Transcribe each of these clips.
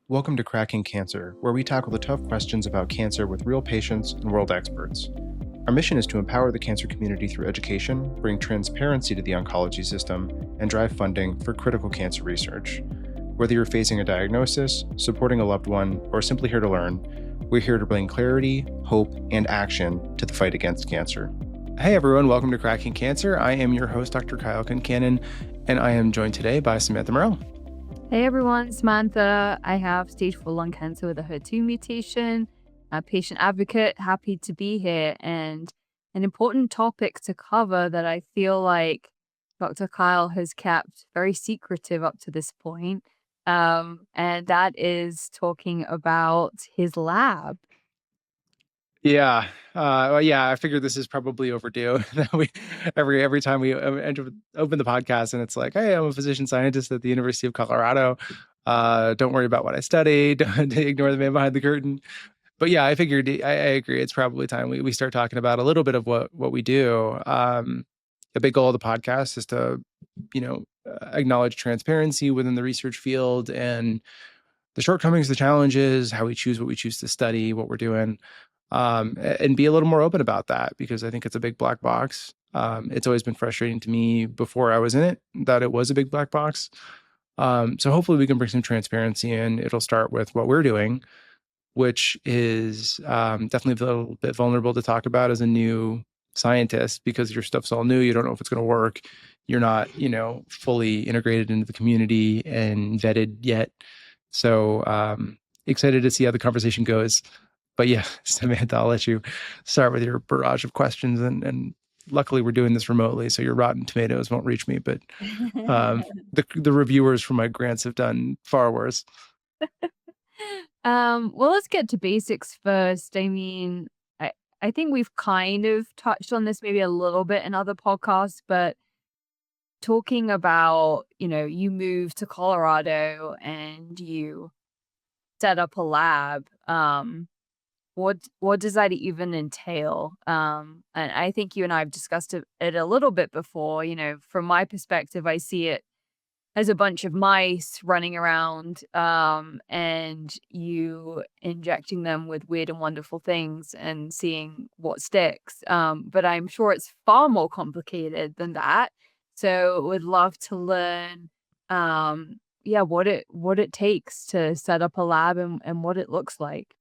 Welcome to Cracking Cancer, where we tackle the tough questions about cancer with real patients and world experts. Our mission is to empower the cancer community through education, bring transparency to the oncology system, and drive funding for critical cancer research. Whether you're facing a diagnosis, supporting a loved one, or simply here to learn, we're here to bring clarity, hope, and action to the fight against cancer. Hey everyone, welcome to Cracking Cancer. I am your host, Dr. Kyle Concannon, and I am joined today by Samantha Murrell. Hey everyone, Samantha. I have stage 4 lung cancer with a HER2 mutation. A patient advocate, happy to be here. And an important topic to cover that I feel like Dr. Kyle has kept very secretive up to this point. And that is talking about his lab. Yeah. I figured this is probably overdue. every time we open the podcast and it's like, hey, I'm a physician scientist at the University of Colorado. Don't worry about what I studied. Don't ignore the man behind the curtain. But yeah, I figured I agree. It's probably time we start talking about a little bit of what we do. A big goal of the podcast is to, acknowledge transparency within the research field and the shortcomings, the challenges, how we choose what we choose to study, what we're doing. And be a little more open about that because I think it's a big black box. It's always been frustrating to me before I was in it that it was a big black box. So hopefully we can bring some transparency in. It'll start with what we're doing, which is definitely a little bit vulnerable to talk about as a new scientist because your stuff's all new. You don't know if it's going to work. You're not, fully integrated into the community and vetted yet. So excited to see how the conversation goes. But yeah, Samantha, I'll let you start with your barrage of questions. And luckily, we're doing this remotely, so your rotten tomatoes won't reach me. But the reviewers for my grants have done far worse. Well, let's get to basics first. I mean, I think we've kind of touched on this maybe a little bit in other podcasts, but talking about, you moved to Colorado and you set up a lab. What does that even entail? And I think you and I have discussed it a little bit before. From my perspective, I see it as a bunch of mice running around, and you injecting them with weird and wonderful things and seeing what sticks. But I'm sure it's far more complicated than that. So would love to learn, what it takes to set up a lab and what it looks like.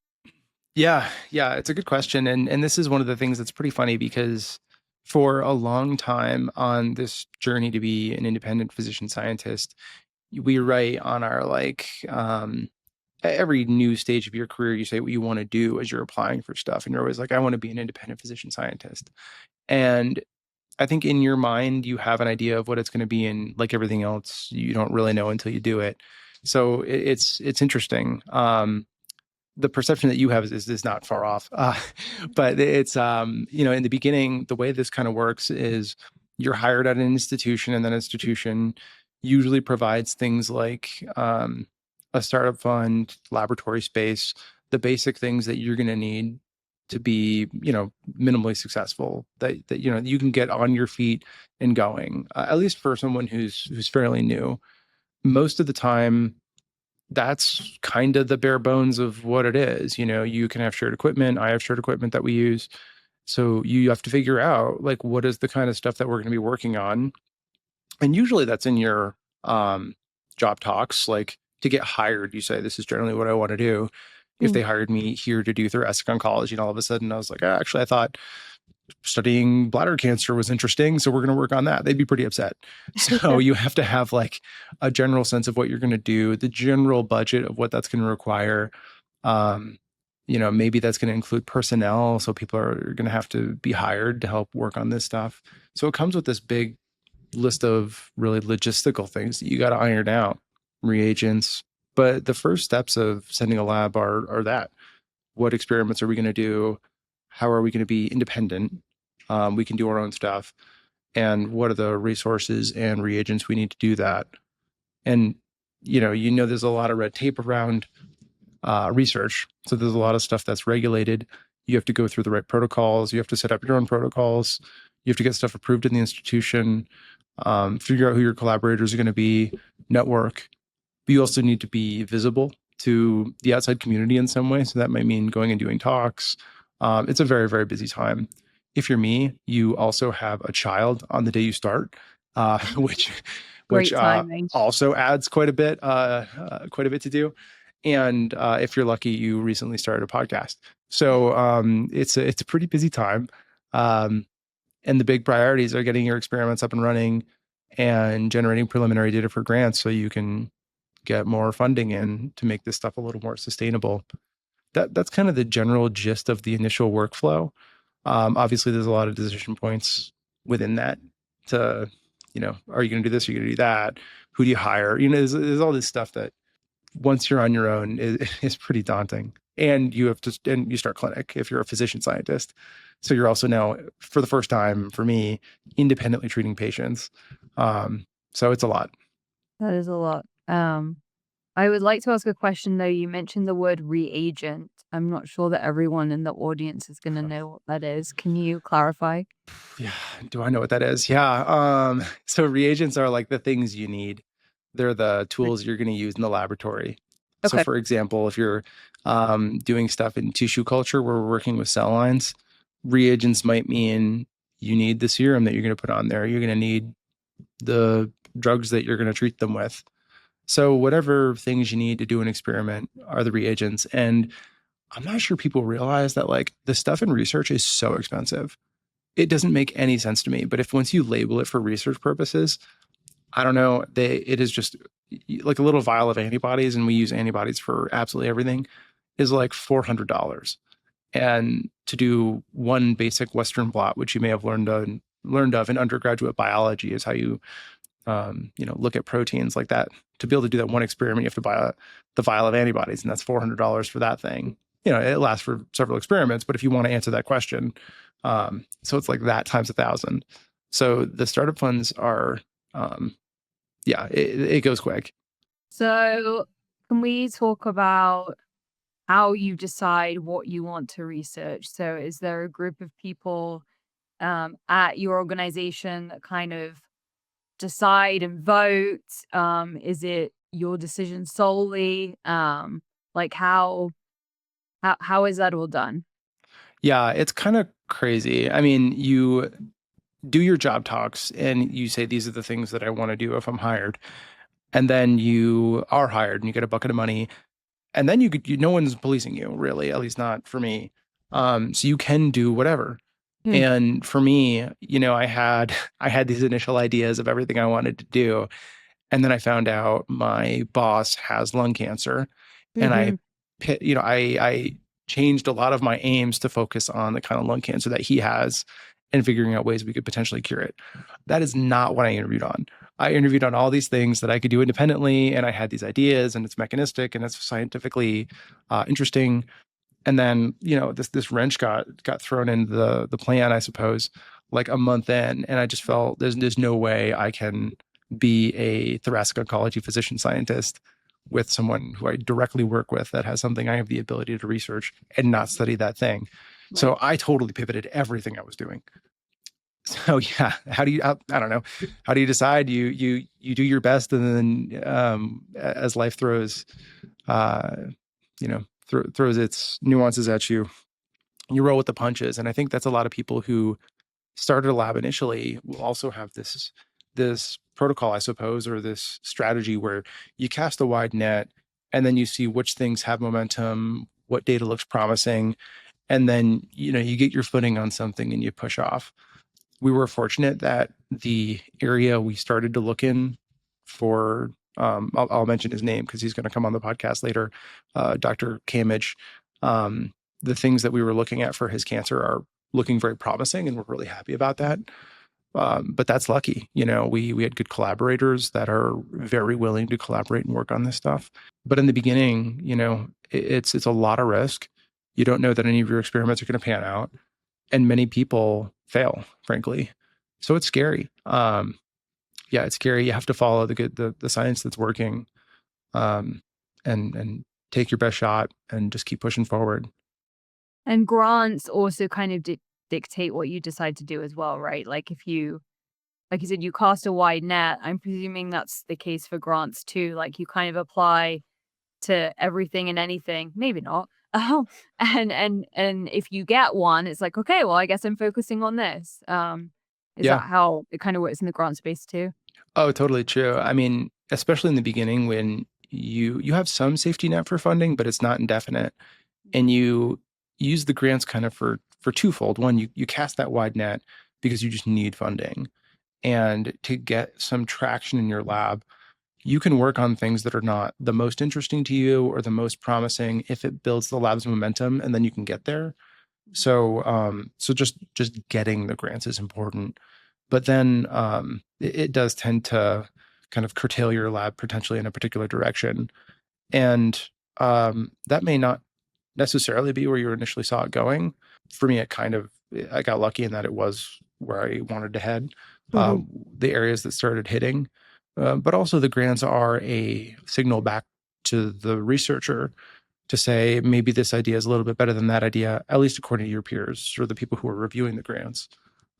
Yeah, it's a good question. And this is one of the things that's pretty funny because for a long time on this journey to be an independent physician scientist, we write on our every new stage of your career, you say what you want to do as you're applying for stuff. And you're always like, I want to be an independent physician scientist. And I think in your mind, you have an idea of what it's going to be. And like everything else, you don't really know until you do it. So it's interesting. The perception that you have is not far off. But it's, in the beginning, the way this kind of works is you're hired at an institution and that institution usually provides things like a startup fund, laboratory space, the basic things that you're going to need to be, minimally successful that, you can get on your feet and going, at least for someone who's fairly new. Most of the time, that's kind of the bare bones of what it is. You can have shared equipment. I have shared equipment that we use. So you have to figure out what is the kind of stuff that we're going to be working on. And usually that's in your job talks, to get hired, you say, this is generally what I want to do. If they hired me here to do thoracic oncology and all of a sudden I was like, actually, I thought studying bladder cancer was interesting, so we're going to work on that, they'd be pretty upset. So you have to have a general sense of what you're going to do, the general budget of what that's going to require. Maybe that's going to include personnel, so people are going to have to be hired to help work on this stuff. So it comes with this big list of really logistical things that you got to iron out, reagents. But the first steps of sending a lab are that. What experiments are we going to do? How are we going to be independent? We can do our own stuff. And what are the resources and reagents we need to do that? And, there's a lot of red tape around research. So there's a lot of stuff that's regulated. You have to go through the right protocols. You have to set up your own protocols. You have to get stuff approved in the institution, figure out who your collaborators are going to be, network. But you also need to be visible to the outside community in some way. So that might mean going and doing talks. It's a very, very busy time. If you're me, you also have a child on the day you start, which Great timing. also adds quite a bit to do. And if you're lucky, you recently started a podcast. So it's a pretty busy time. Um, and the big priorities are getting your experiments up and running and generating preliminary data for grants so you can get more funding in to make this stuff a little more sustainable. That's kind of the general gist of the initial workflow. Obviously, there's a lot of decision points within that. To, are you going to do this? Are you going to do that? Who do you hire? There's all this stuff that once you're on your own is pretty daunting. And you start clinic if you're a physician scientist. So you're also now, for the first time for me, independently treating patients. So it's a lot. That is a lot. I would like to ask a question though. You mentioned the word reagent. I'm not sure that everyone in the audience is going to know what that is. Can you clarify? Yeah. Do I know what that is? Yeah. So reagents are like the things you need. They're the tools you're going to use in the laboratory. So Okay. for example, if you're doing stuff in tissue culture where we're working with cell lines, reagents might mean you need the serum that you're going to put on there. You're going to need the drugs that you're going to treat them with. So whatever things you need to do an experiment are the reagents. And I'm not sure people realize that like the stuff in research is so expensive. It doesn't make any sense to me. But if once you label it for research purposes, I don't know, it is just like a little vial of antibodies, and we use antibodies for absolutely everything, is like $400. And to do one basic Western blot, which you may have learned of in undergraduate biology, is how you look at proteins like that. To be able to do that one experiment, you have to buy the vial of antibodies, and that's $400 for that thing. It lasts for several experiments, but if you want to answer that question, so it's like that times 1,000. So the startup funds are, it goes quick. So, can we talk about how you decide what you want to research? So, is there a group of people at your organization that kind of decide and vote? Is it your decision solely? Like how is that all done? Yeah, it's kind of crazy. I mean, you do your job talks and you say, these are the things that I want to do if I'm hired. And then you are hired and you get a bucket of money. And then no one's policing you, really, at least not for me. So you can do whatever. Hmm. And for me, I had these initial ideas of everything I wanted to do. And then I found out my boss has lung cancer, and Mm-hmm. I changed a lot of my aims to focus on the kind of lung cancer that he has and figuring out ways we could potentially cure it. That is not what I interviewed on. I interviewed on all these things that I could do independently, and I had these ideas, and it's mechanistic and it's scientifically interesting. And then this wrench got thrown into the plan, I suppose, like a month in, and I just felt there's no way I can be a thoracic oncology physician scientist with someone who I directly work with that has something I have the ability to research and not study that thing. Right. So I totally pivoted everything I was doing. So yeah, how do you? I don't know. How do you decide? You do your best, and then as life throws, uh, throws its nuances at you, you roll with the punches. And I think that's a lot of people who started a lab initially will also have this protocol, I suppose, or this strategy where you cast a wide net, and then you see which things have momentum, what data looks promising, and then you get your footing on something and you push off. We were fortunate that the area we started to look in for, I'll mention his name because he's going to come on the podcast later, Dr. Camage. The things that we were looking at for his cancer are looking very promising, and we're really happy about that. But that's lucky. We had good collaborators that are very willing to collaborate and work on this stuff. But in the beginning, it's a lot of risk. You don't know that any of your experiments are going to pan out, and many people fail, frankly. So it's scary. Yeah, it's scary. You have to follow the science that's working, um, and take your best shot and just keep pushing forward. And grants also kind of dictate what you decide to do as well, right? Like you said, you cast a wide net. I'm presuming that's the case for grants too. Like you kind of apply to everything and anything. Maybe not. And if you get one, it's like, okay, well, I guess I'm focusing on this. Is Yeah. that how it kind of works in the grant space too? Oh, totally true. I mean, especially in the beginning when you have some safety net for funding, but it's not indefinite. And you use the grants kind of for twofold. One, you cast that wide net because you just need funding. And to get some traction in your lab, you can work on things that are not the most interesting to you or the most promising if it builds the lab's momentum, and then you can get there. So just getting the grants is important. But then it does tend to kind of curtail your lab potentially in a particular direction. And that may not necessarily be where you initially saw it going. For me, I got lucky in that it was where I wanted to head, Hmm. the areas that started hitting. But also, the grants are a signal back to the researcher to say maybe this idea is a little bit better than that idea, at least according to your peers or the people who are reviewing the grants.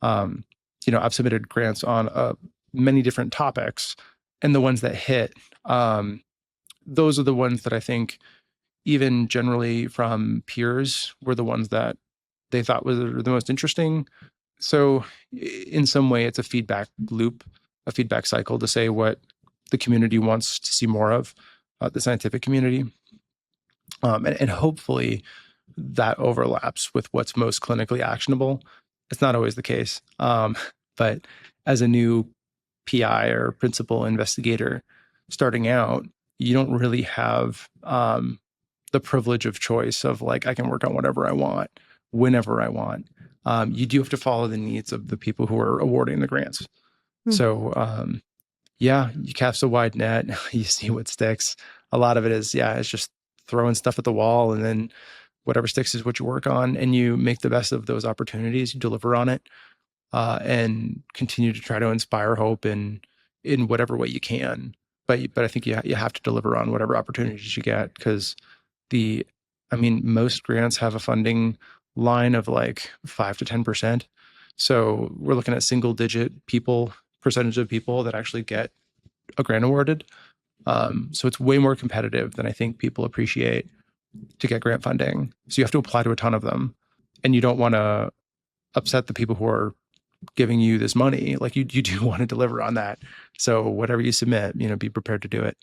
Um, I've submitted grants on many different topics, and the ones that hit, um, those are the ones that I think, even generally from peers, were the ones that they thought was the most interesting. So, in some way, it's a feedback loop, a feedback cycle to say what the community wants to see more of, the scientific community. And hopefully that overlaps with what's most clinically actionable. It's not always the case. But as a new PI or principal investigator starting out, you don't really have the privilege of choice of like, I can work on whatever I want, whenever I want. You do have to follow the needs of the people who are awarding the grants. So, yeah, you cast a wide net, you see what sticks. A lot of it is, yeah, it's just throwing stuff at the wall, and then whatever sticks is what you work on, and you make the best of those opportunities, you deliver on it, and continue to try to inspire hope in whatever way you can. But I think you have to deliver on whatever opportunities you get, because the I mean, most grants have a funding line of like 5 to 10%. So we're looking at single digit percentage of people that actually get a grant awarded. So it's way more competitive than I think people appreciate to get grant funding. So you have to apply to a ton of them, and you don't want to upset the people who are giving you this money. Like you do want to deliver on that. So whatever you submit, be prepared to do it.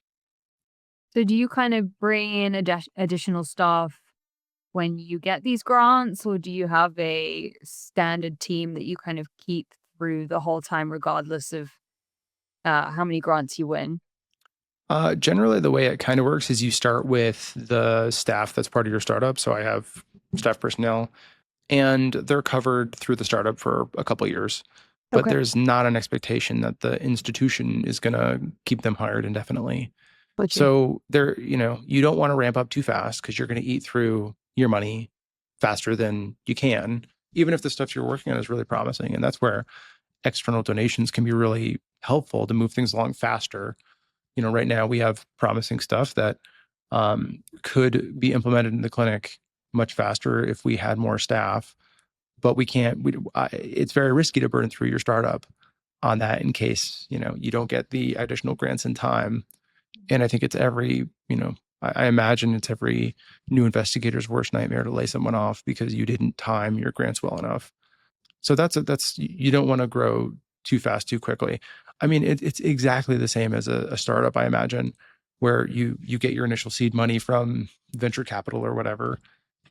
So do you kind of bring in additional staff when you get these grants, or do you have a standard team that you kind of keep through the whole time, regardless of how many grants you win? Generally, the way it kind of works is you start with the staff that's part of your startup. So I have staff personnel, and they're covered through the startup for a couple of years. But Okay. there's not an expectation that the institution is going to keep them hired indefinitely. Gotcha. So you don't want to ramp up too fast because you're going to eat through your money faster than you can, even if the stuff you're working on is really promising. And that's where external donations can be really helpful to move things along faster. Right now we have promising stuff that could be implemented in the clinic much faster if we had more staff, but we can't. It's very risky to burn through your startup on that in case you don't get the additional grants in time. And I think it's I imagine it's every new investigator's worst nightmare to lay someone off because you didn't time your grants well enough. So that's you don't want to grow too fast too quickly. I mean, it's exactly the same as a startup, I imagine, where you get your initial seed money from venture capital or whatever,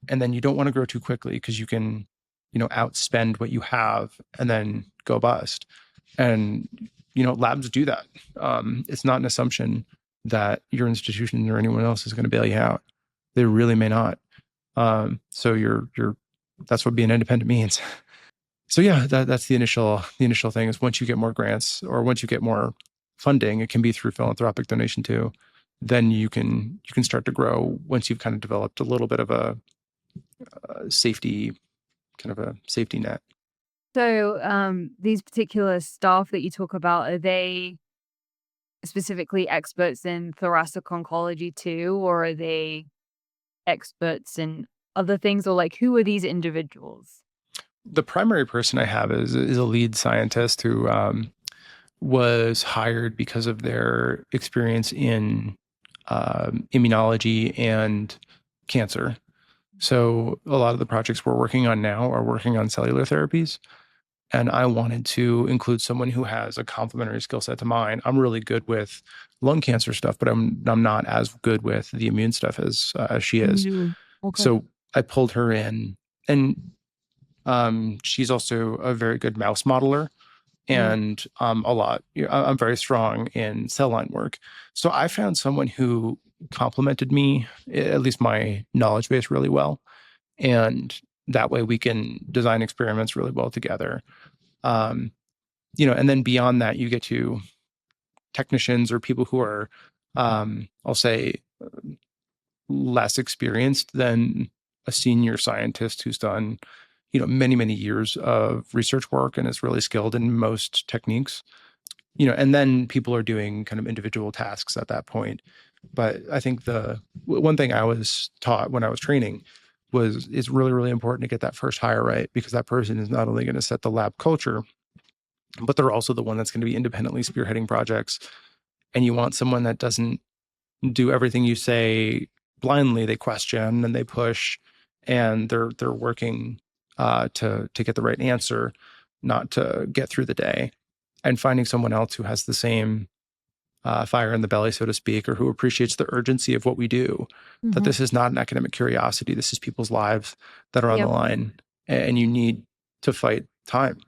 and then you don't want to grow too quickly because you can, outspend what you have and then go bust. And labs do that. It's not an assumption that your institution or anyone else is going to bail you out. They really may not. So you're that's what being independent means. So yeah, that's the initial thing is once you get more grants or once you get more funding, it can be through philanthropic donation too. Then you can start to grow once you've kind of developed a little bit of a safety kind of a safety net. So, these particular staff that you talk about, are they specifically experts in thoracic oncology too, or are they experts in other things, or like who are these individuals? The primary person I have is a lead scientist who was hired because of their experience in immunology, and cancer. So a lot of the projects we're working on now are working on cellular therapies. And I wanted to include someone who has a complementary skill set to mine. I'm really good with lung cancer stuff, but I'm not as good with the immune stuff as she is. Mm, okay. So I pulled her in, and she's also a very good mouse modeler, Mm, and a lot. I'm very strong in cell line work. So I found someone who complemented me, at least my knowledge base, really well, and that way we can design experiments really well together. Um, and then beyond that, you get to technicians or people who are, I'll say, less experienced than a senior scientist who's done, many, many years of research work and is really skilled in most techniques. And then people are doing kind of individual tasks at that point. But I think the one thing I was taught when I was training was it's really, really important to get that first hire right, because that person is not only going to set the lab culture, but they're also the one that's going to be independently spearheading projects. And you want someone that doesn't do everything you say blindly. They question and they push, and they're working to get the right answer, not to get through the day. And finding someone else who has the same fire in the belly, so to speak, or who appreciates the urgency of what we do. That hmm this is not an academic curiosity. This is people's lives that are on the Yep. line, and you need to fight time.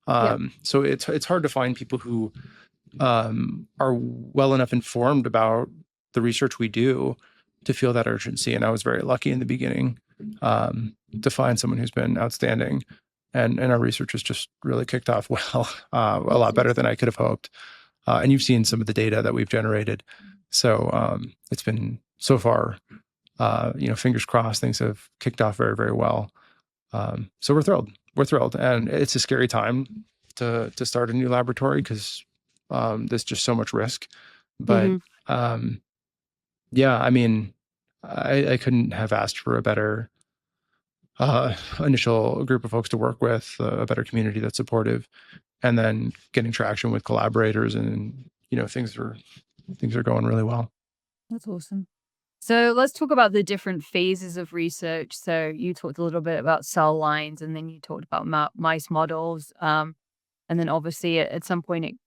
Yep. So it's hard to find people who are well enough informed about the research we do to feel that urgency. And I was very lucky in the beginning to find someone who's been outstanding. And our research has just really kicked off well, a That's lot better awesome. than I could have hoped. And you've seen some of the data that we've generated. So it's been so far, fingers crossed, things have kicked off very, very well. So we're thrilled. We're thrilled. And it's a scary time to start a new laboratory because there's just so much risk. But hmm um, yeah, I mean, I couldn't have asked for a better initial group of folks to work with, a better community that's supportive, and then getting traction with collaborators, and things are going really well. That's awesome. So let's talk about the different phases of research. So you talked a little bit about cell lines, and then you talked about mice models, and then obviously at some point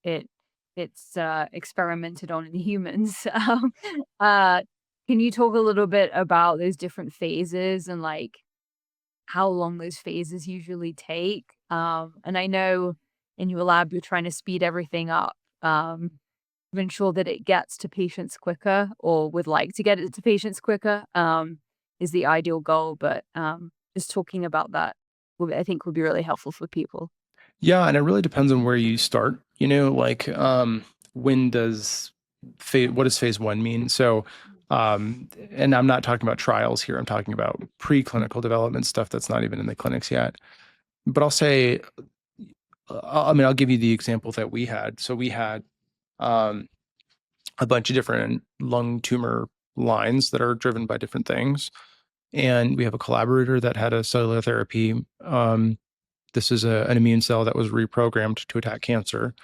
it's experimented on in humans. Uh, can you talk a little bit about those different phases and like how long those phases usually take? And I know in your lab you're trying to speed everything up. To ensure that it gets to patients quicker or would like to get it to patients quicker, is the ideal goal, but, just talking about that I think would be really helpful for people. Yeah, and it really depends on where you start. Like when does what does phase one mean? So, and I'm not talking about trials here. I'm talking about preclinical development stuff that's not even in the clinics yet. But I'll say, I mean, I'll give you the example that we had. So we had um, a bunch of different lung tumor lines that are driven by different things, and we have a collaborator that had a cellular therapy. This is an immune cell that was reprogrammed to attack cancer,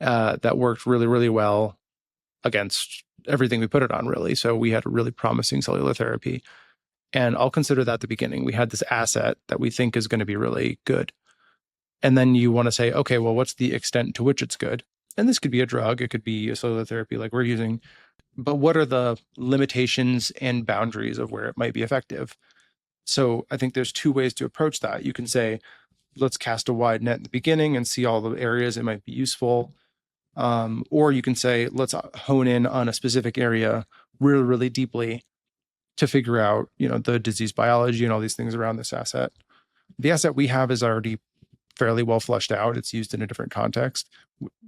that worked really, really well against everything we put it on, really. So we had a really promising cellular therapy. And I'll consider that the beginning. We had this asset that we think is going to be really good. And then you want to say, okay, well, what's the extent to which it's good? And this could be a drug, it could be a cellular therapy like we're using. But what are the limitations and boundaries of where it might be effective? So I think there's two ways to approach that. You can say, let's cast a wide net in the beginning and see all the areas it might be useful. Or you can say, let's hone in on a specific area really, really deeply to figure out, the disease biology and all these things around this asset. The asset we have is already fairly well fleshed out. It's used in a different context.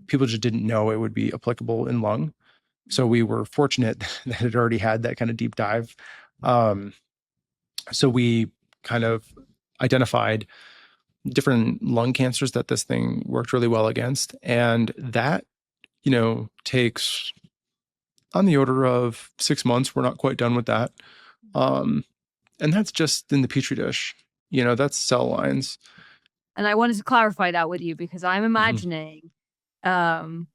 People just didn't know it would be applicable in lung. So we were fortunate that it already had that kind of deep dive. Um, so we kind of identified different lung cancers that this thing worked really well against. And that, takes on the order of 6 months. We're not quite done with that. Um, and that's just in the petri dish. That's cell lines. And I wanted to clarify that with you because I'm Mhm. imagining, um,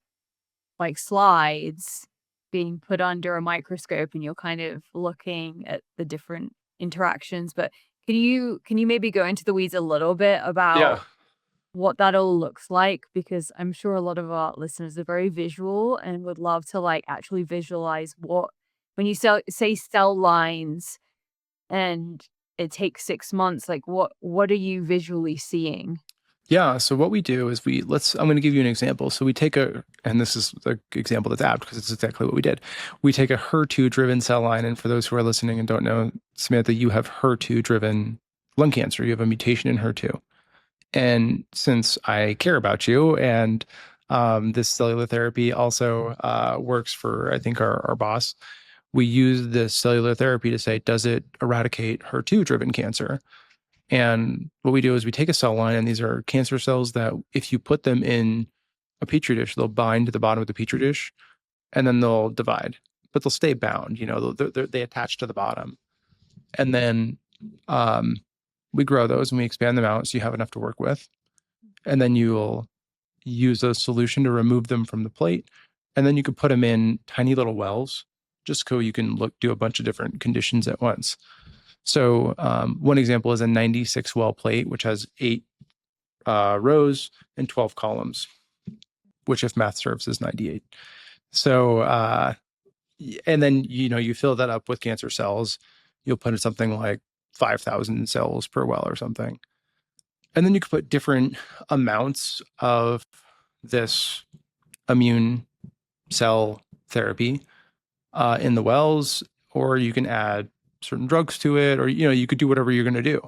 like slides being put under a microscope and you're kind of looking at the different interactions. But can you maybe go into the weeds a little bit Yeah. about what that all looks like? Because I'm sure a lot of our listeners are very visual and would love to like actually visualize what when you say cell lines and it takes 6 months, like what are you visually seeing? Yeah. So what we do is I'm going to give you an example. So we take and this is the example that's apt because it's exactly what we did. We take a HER2 driven cell line. And for those who are listening and don't know, Samantha, you have HER2 driven lung cancer. You have a mutation in HER2. And since I care about you and this cellular therapy also works for, I think, our boss, we use this cellular therapy to say, does it eradicate HER2 driven cancer? And what we do is we take a cell line, and these are cancer cells that if you put them in a petri dish, they'll bind to the bottom of the petri dish and then they'll divide, but they'll stay bound. They attach to the bottom. And then um, we grow those and we expand them out so you have enough to work with. And then you'll use a solution to remove them from the plate. And then you could put them in tiny little wells just so you can do a bunch of different conditions at once. So one example is a 96 well plate, which has 8 rows and 12 columns, which if math serves is 98. So, and then, you fill that up with cancer cells. You'll put in something like 5,000 cells per well or something. And then you could put different amounts of this immune cell therapy in the wells, or you can add certain drugs to it, or you could do whatever you're going to do.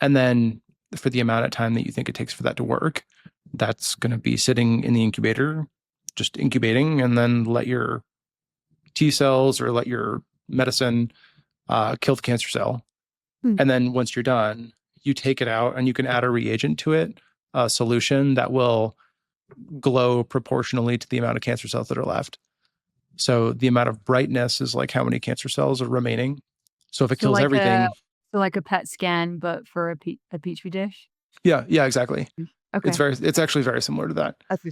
And then for the amount of time that you think it takes for that to work, that's going to be sitting in the incubator, just incubating, and then let your T cells or let your medicine kill the cancer cell. Hmm. And then once you're done, you take it out and you can add a reagent to it, a solution that will glow proportionally to the amount of cancer cells that are left. So the amount of brightness is like how many cancer cells are remaining. So if it So kills like a everything, so like a PET scan, but for a petri dish? yeah, exactly. Mm. Okay. It's actually very similar to that. That's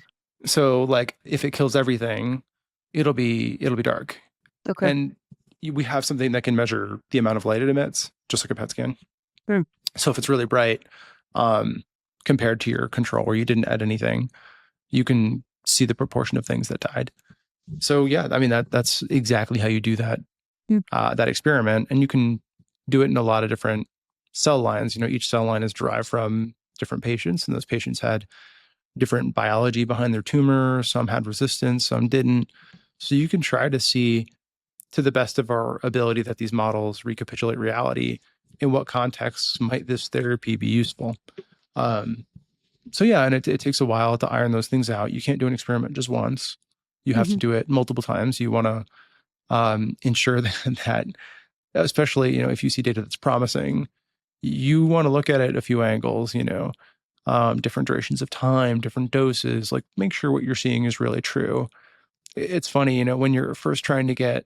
So like if it kills everything, it'll be dark. okay. And we have something that can measure the amount of light it emits, just like a PET scan. Hmm. So if it's really bright, um, compared to your control where you didn't add anything, you can see the proportion of things that died. So yeah, I mean that's exactly how you do Hmm. that experiment, and you can do it in a lot of different cell lines. Each cell line is derived from different patients, and those patients had different biology behind their tumor. Some had resistance, some didn't. So you can try to see, to the best of our ability, that these models recapitulate reality. In what contexts might this therapy be useful? Um, so yeah, and it takes a while to iron those things out. You can't do an experiment just once. You have to Mhm. do it multiple times. You want to ensure that, especially if you see data that's promising, you want to look at it a few angles. Different durations of time, different doses. Like make sure what you're seeing is really true. It's funny, when you're first trying to get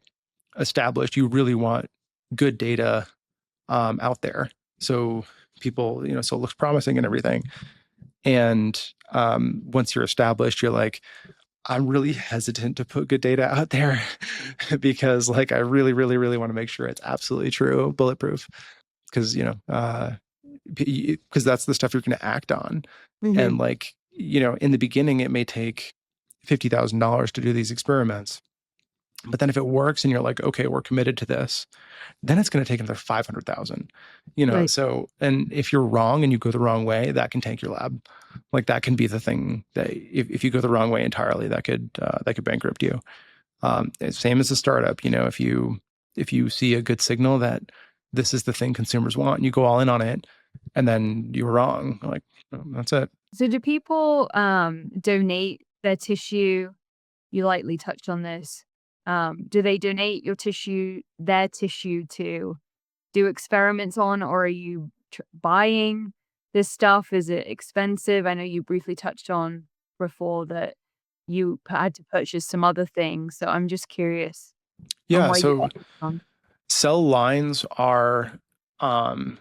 established, you really want good data out there. So people, so it looks promising and everything. And once you're established, you're like, I'm really hesitant to put good data out there because like I really, really, really want to make sure it's absolutely true, bulletproof. Because because that's the stuff you're going to act on. Mhm. And like, in the beginning, it may take $50,000 to do these experiments. But then if it works and you're like, okay, we're committed to this, then it's going to take another 500,000, Right. so, and if you're wrong and you go the wrong way, that can tank your lab. Like that can be the thing that if you go the wrong way entirely, that could bankrupt you. Same as a startup, if you see a good signal that this is the thing consumers want and you go all in on it and then you're wrong, like, oh, that's it. So do people donate their tissue? You lightly touched on this. Do they donate their tissue to do experiments on, or are you buying this stuff? Is it expensive? I know you briefly touched on before that you had to purchase some other things. So I'm just curious on Yeah. where you So on. cell lines are, um,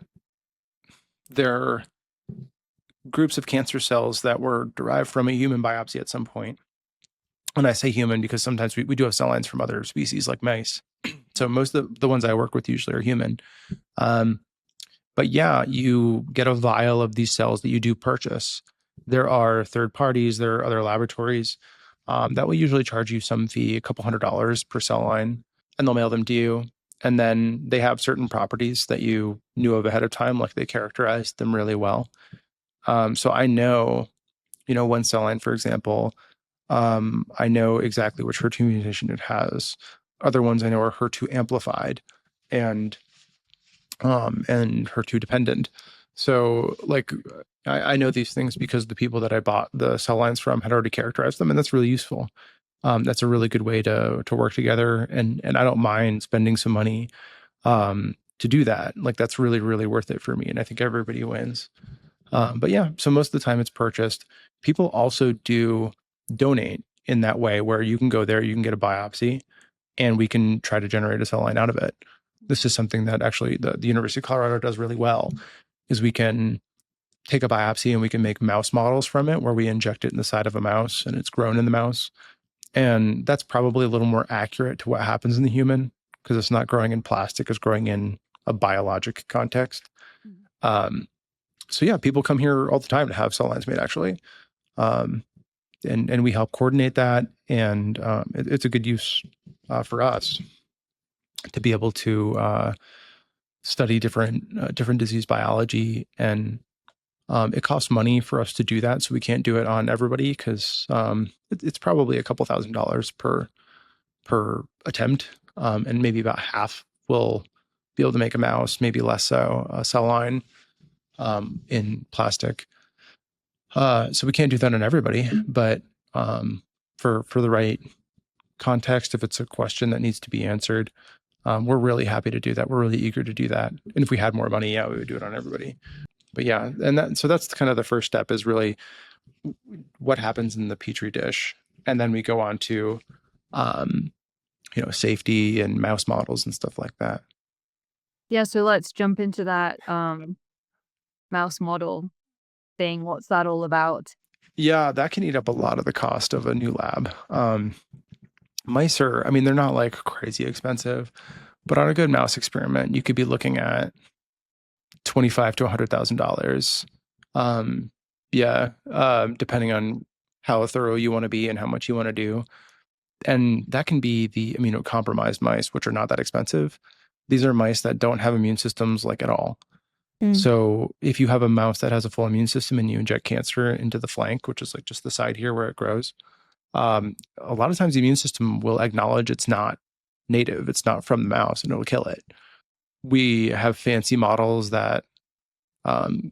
they're groups of cancer cells that were derived from a human biopsy at some point. And I say human because sometimes we do have cell lines from other species like mice. So most of the ones I work with usually are human. Um, but yeah, you get a vial of these cells that you do purchase. There are third parties, there are other laboratories that will usually charge you some fee, a couple $100 per cell line, and they'll mail them to you. And then they have certain properties that you knew of ahead of time, like they characterized them really well. So I know, one cell line, for example, I know exactly which HER2 mutation it has. Other ones I know are HER2 amplified and HER2 dependent. So like I know these things because the people that I bought the cell lines from had already characterized them, and that's really useful. That's a really good way to work together, and I don't mind spending some money to do that. Like that's really really worth it for me, and I think everybody wins. But yeah, so most of the time it's purchased. People also do donate in that way where you can go there, you can get a biopsy, and we can try to generate a cell line out of it. This is something that actually the University of Colorado does really well, is we can take a biopsy and we can make mouse models from it where we inject it in the side of a mouse and it's grown in the mouse. And that's probably a little more accurate to what happens in the human because it's not growing in plastic, it's growing in a biologic context. Um, so yeah, people come here all the time to have cell lines made actually. Um, and we help coordinate that. And it's a good use for us to be able to study different disease biology. And it costs money for us to do that. So we can't do it on everybody because it's probably a couple $1,000s per attempt. And maybe about half will be able to make a mouse, maybe less so, a cell line in plastic. So we can't do that on everybody, but for the right context, if it's a question that needs to be answered, we're really happy to do that. We're really eager to do that. And if we had more money, yeah, we would do it on everybody. But yeah, and so that's kind of the first step is really what happens in the petri dish, and then we go on to safety and mouse models and stuff like that. Yeah, so let's jump into that mouse model thing. What's that all about? Yeah, that can eat up a lot of the cost of a new lab. Mice are, I mean, they're not like crazy expensive, but on a good mouse experiment, you could be looking at 25 to $100,000. Yeah, depending on how thorough you want to be and how much you want to do. And that can be the immunocompromised mice, which are not that expensive. These are mice that don't have immune systems like at all. Mm. So if you have a mouse that has a full immune system and you inject cancer into the flank, which is like just the side here where it grows, a lot of times the immune system will acknowledge it's not native, it's not from the mouse, and it'll kill it. We have fancy models that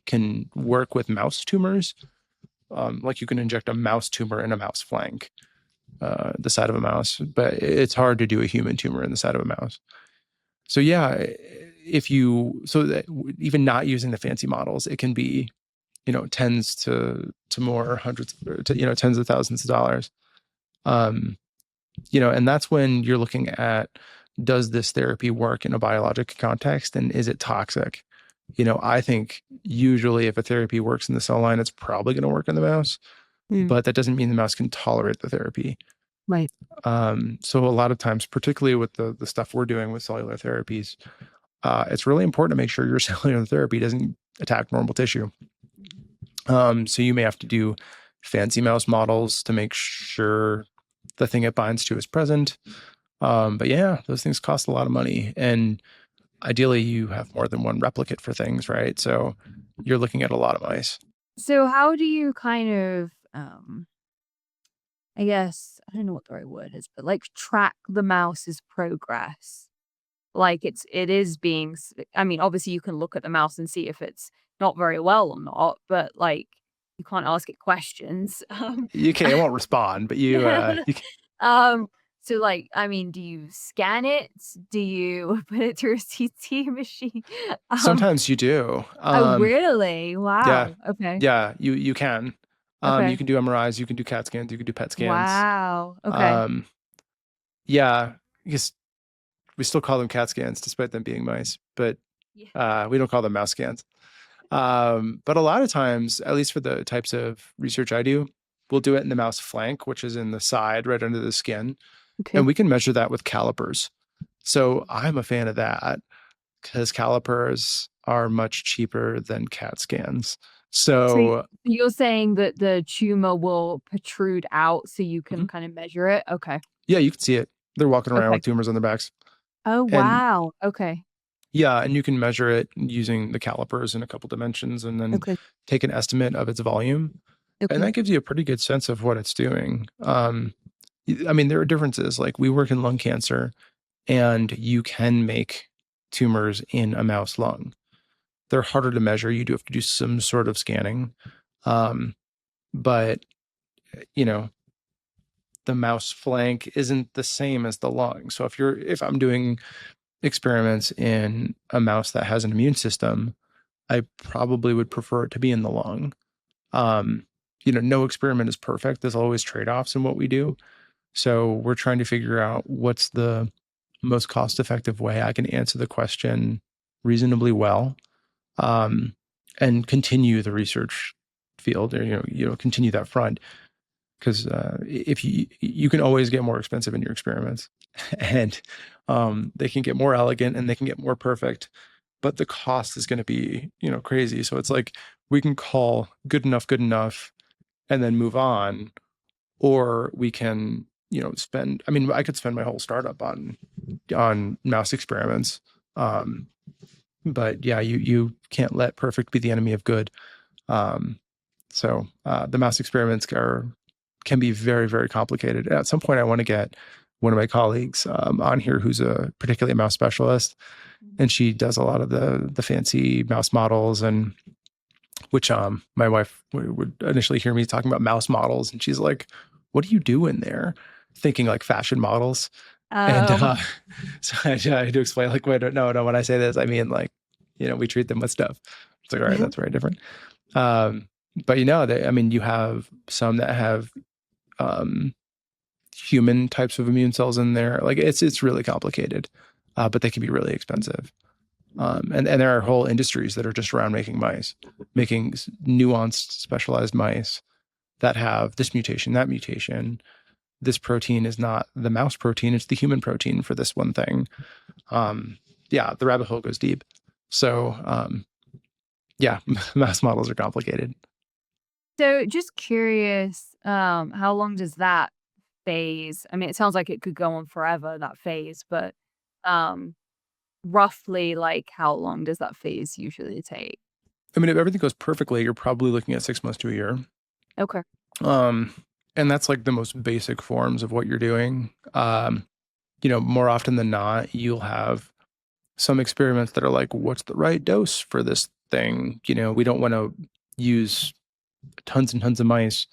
can work with mouse tumors. Like you can inject a mouse tumor in a mouse flank, the side of a mouse, but it's hard to do a human tumor in the side of a mouse. So yeah, even not using the fancy models, it can be, tens to more hundreds to, tens of thousands of dollars. And that's when you're looking at, does this therapy work in a biologic context and is it toxic? I think usually if a therapy works in the cell line, it's probably going to work in the mouse, Mm. but that doesn't mean the mouse can tolerate the therapy. Right. So a lot of times, particularly with the stuff we're doing with cellular therapies, it's really important to make sure your cellular therapy doesn't attack normal tissue. So you may have to do fancy mouse models to make sure the thing it binds to is present. But yeah, those things cost a lot of money. And ideally, you have more than one replicate for things, right? So you're looking at a lot of mice. So how do you kind of, I guess, I don't know what the right word is, but like track the mouse's progress? Like it is being, I mean, obviously you can look at the mouse and see if it's not very well or not, but like you can't ask it questions. You can't, it won't respond, but you can, Um, so like, I mean, do you scan it? Do you put it through a CT machine? Um, sometimes you do. oh, really? Yeah, Wow. Okay. yeah, you can. You Okay. can do MRIs, you can do CAT scans, you can do PET scans. Wow. Okay. Um, yeah, because we still call them CAT scans despite them being mice, but Yeah. we don't call them mouse scans. But a lot of times, at least for the types of research I do, we'll do it in the mouse flank, which is in the side right under the skin. And Okay. we can measure that with calipers. So I'm a fan of that because calipers are much cheaper than CAT scans. So So you're saying that the tumor will protrude out so you can mhm, kind of measure it? Okay. yeah, you can see it. They're walking around Okay. with tumors on their backs. Oh, And wow. Okay. yeah, and you can measure it using the calipers in a couple dimensions and then Okay. take an estimate of its volume. And Okay. that gives you a pretty good sense of what it's doing. I mean, there are differences. Like we work in lung cancer, and you can make tumors in a mouse lung. They're harder to measure. You do have to do some sort of scanning. Um, but, you know, the mouse flank isn't the same as the lung. So if I'm doing experiments in a mouse that has an immune system, I probably would prefer it to be in the lung. Um, no experiment is perfect. There's always trade-offs in what we do. So we're trying to figure out what's the most cost-effective way I can answer the question reasonably well, um, and continue the research field, or continue that front. Because if you can always get more expensive in your experiments, and they can get more elegant and they can get more perfect, but the cost is going to be crazy. So it's like we can call good enough, and then move on, or we can spend. I mean, I could spend my whole startup on mouse experiments, um, but yeah, you can't let perfect be the enemy of good. Um, so the mouse experiments can be very, very complicated. At some point, I want to get one of my colleagues on here who's particularly a mouse specialist, and she does a lot of the fancy mouse models, and which my wife would initially hear me talking about mouse models, and she's like, "What do you do in there?" Thinking like fashion models, and Oh. so I had to explain like, wait, no, when I say this, I mean like, we treat them with stuff. It's like, all right, that's very different. Um, but I mean, you have some that have um, human types of immune cells in there. Like it's really complicated, but they can be really expensive. And there are whole industries that are just around making mice, making nuanced, specialized mice that have this mutation, that mutation. This protein is not the mouse protein; it's the human protein for this one thing. Yeah, the rabbit hole goes deep. So yeah, mouse models are complicated. So just curious, how long does that phase I mean, it sounds like it could go on forever, that phase, but, um, roughly, like, how long does that phase usually take? I mean, if everything goes perfectly, you're probably looking at 6 months to a year. Okay. Um, and that's like the most basic forms of what you're doing. More often than not, you'll have some experiments that are like, what's the right dose for this thing? We don't want to use tons and tons of mice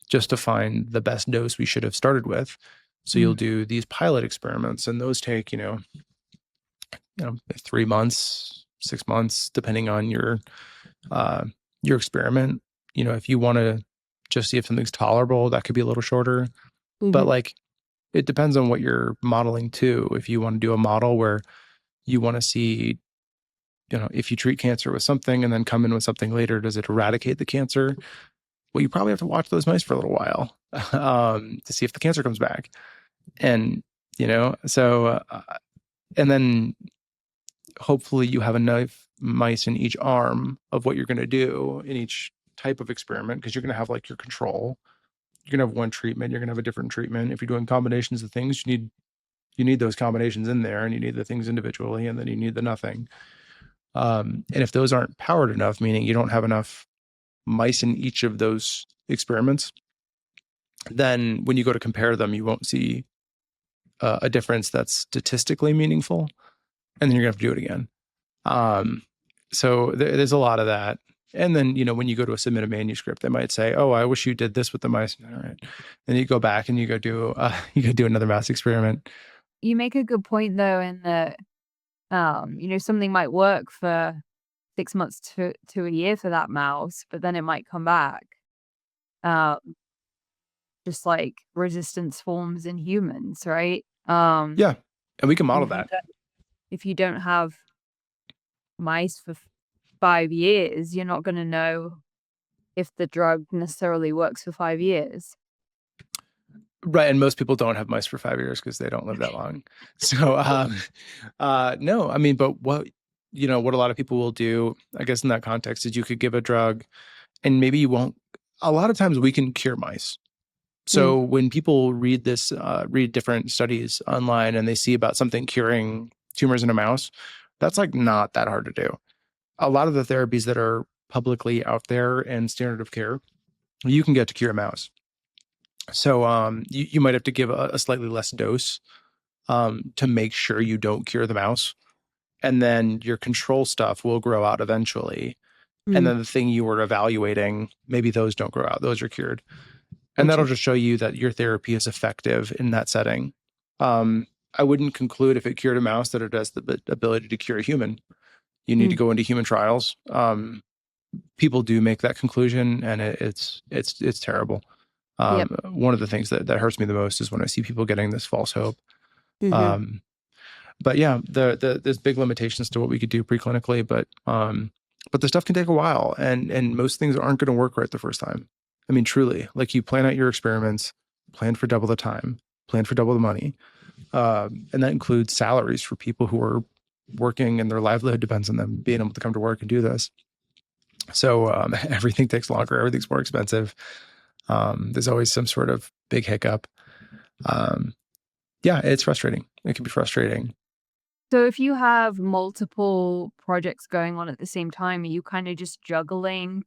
just to find the best dose we should have started with. So you'll Mm, do these pilot experiments, and those take, 3 months, 6 months, depending on uh, your experiment. If you want to just see if something's tolerable, that could be a little shorter. But mhm, like, it depends on what you're modeling too. If you want to do a model where you want to see, if you treat cancer with something and then come in with something later, does it eradicate the cancer? Well, you probably have to watch those mice for a little while to see if the cancer comes back. And, so, and then hopefully you have enough mice in each arm of what you're going to do in each type of experiment, because you're going to have like your control. You're going to have one treatment, you're going to have a different treatment. If you're doing combinations of things, you need those combinations in there, and you need the things individually, and then you need the nothing. And if those aren't powered enough, meaning you don't have enough mice in each of those experiments, then when you go to compare them, you won't see a difference that's statistically meaningful, and then you're gonna have to do it again. Um, so there's a lot of that. And then, when you go to submit a manuscript, they might say, "Oh, I wish you did this with the mice." All right, then you go back and you go do you go do another mouse experiment. you make a good point, though, in that, something might work for 6 months to a year for that mouse, but then it might come back, um, just like resistance forms in humans, right? Yeah, and we can And model that. if you don't have mice for 5 years, you're not gonna know if the drug necessarily works for 5 years. Right, and most people don't have mice for 5 years because they don't live that long. So, no, I mean, but what a lot of people will do, I guess, in that context, is you could give a drug, and maybe you won't. A lot of times, we can cure mice. Mm, So when people read different studies online and they see about something curing tumors in a mouse, that's like not that hard to do. A lot of the therapies that are publicly out there and standard of care, you can get to cure a mouse. So you might have to give a slightly less dose to make sure you don't cure the mouse. And then your control stuff will grow out eventually. And mm, then the thing you were evaluating, maybe those don't grow out, those are cured. And that'll interesting. just show you that your therapy is effective in that setting. Um, I wouldn't conclude if it cured a mouse that it has the ability to cure a human. You need to Mm, go into human trials. People do make that conclusion, and it's terrible. yep. One of the things that hurts me the most is when I see people getting this false hope. Mhm, Um, but yeah, there's big limitations to what we could do preclinically, but the stuff can take a while, and most things aren't going to work right the first time. I mean, truly, like you plan out your experiments, plan for double the time, plan for double the money, and that includes salaries for people who are working and their livelihood depends on them being able to come to work and do this. So everything takes longer, everything's more expensive. There's always some sort of big hiccup. Um, yeah, it's frustrating. It can be frustrating. so if you have multiple projects going on at the same time, are you kinda just juggling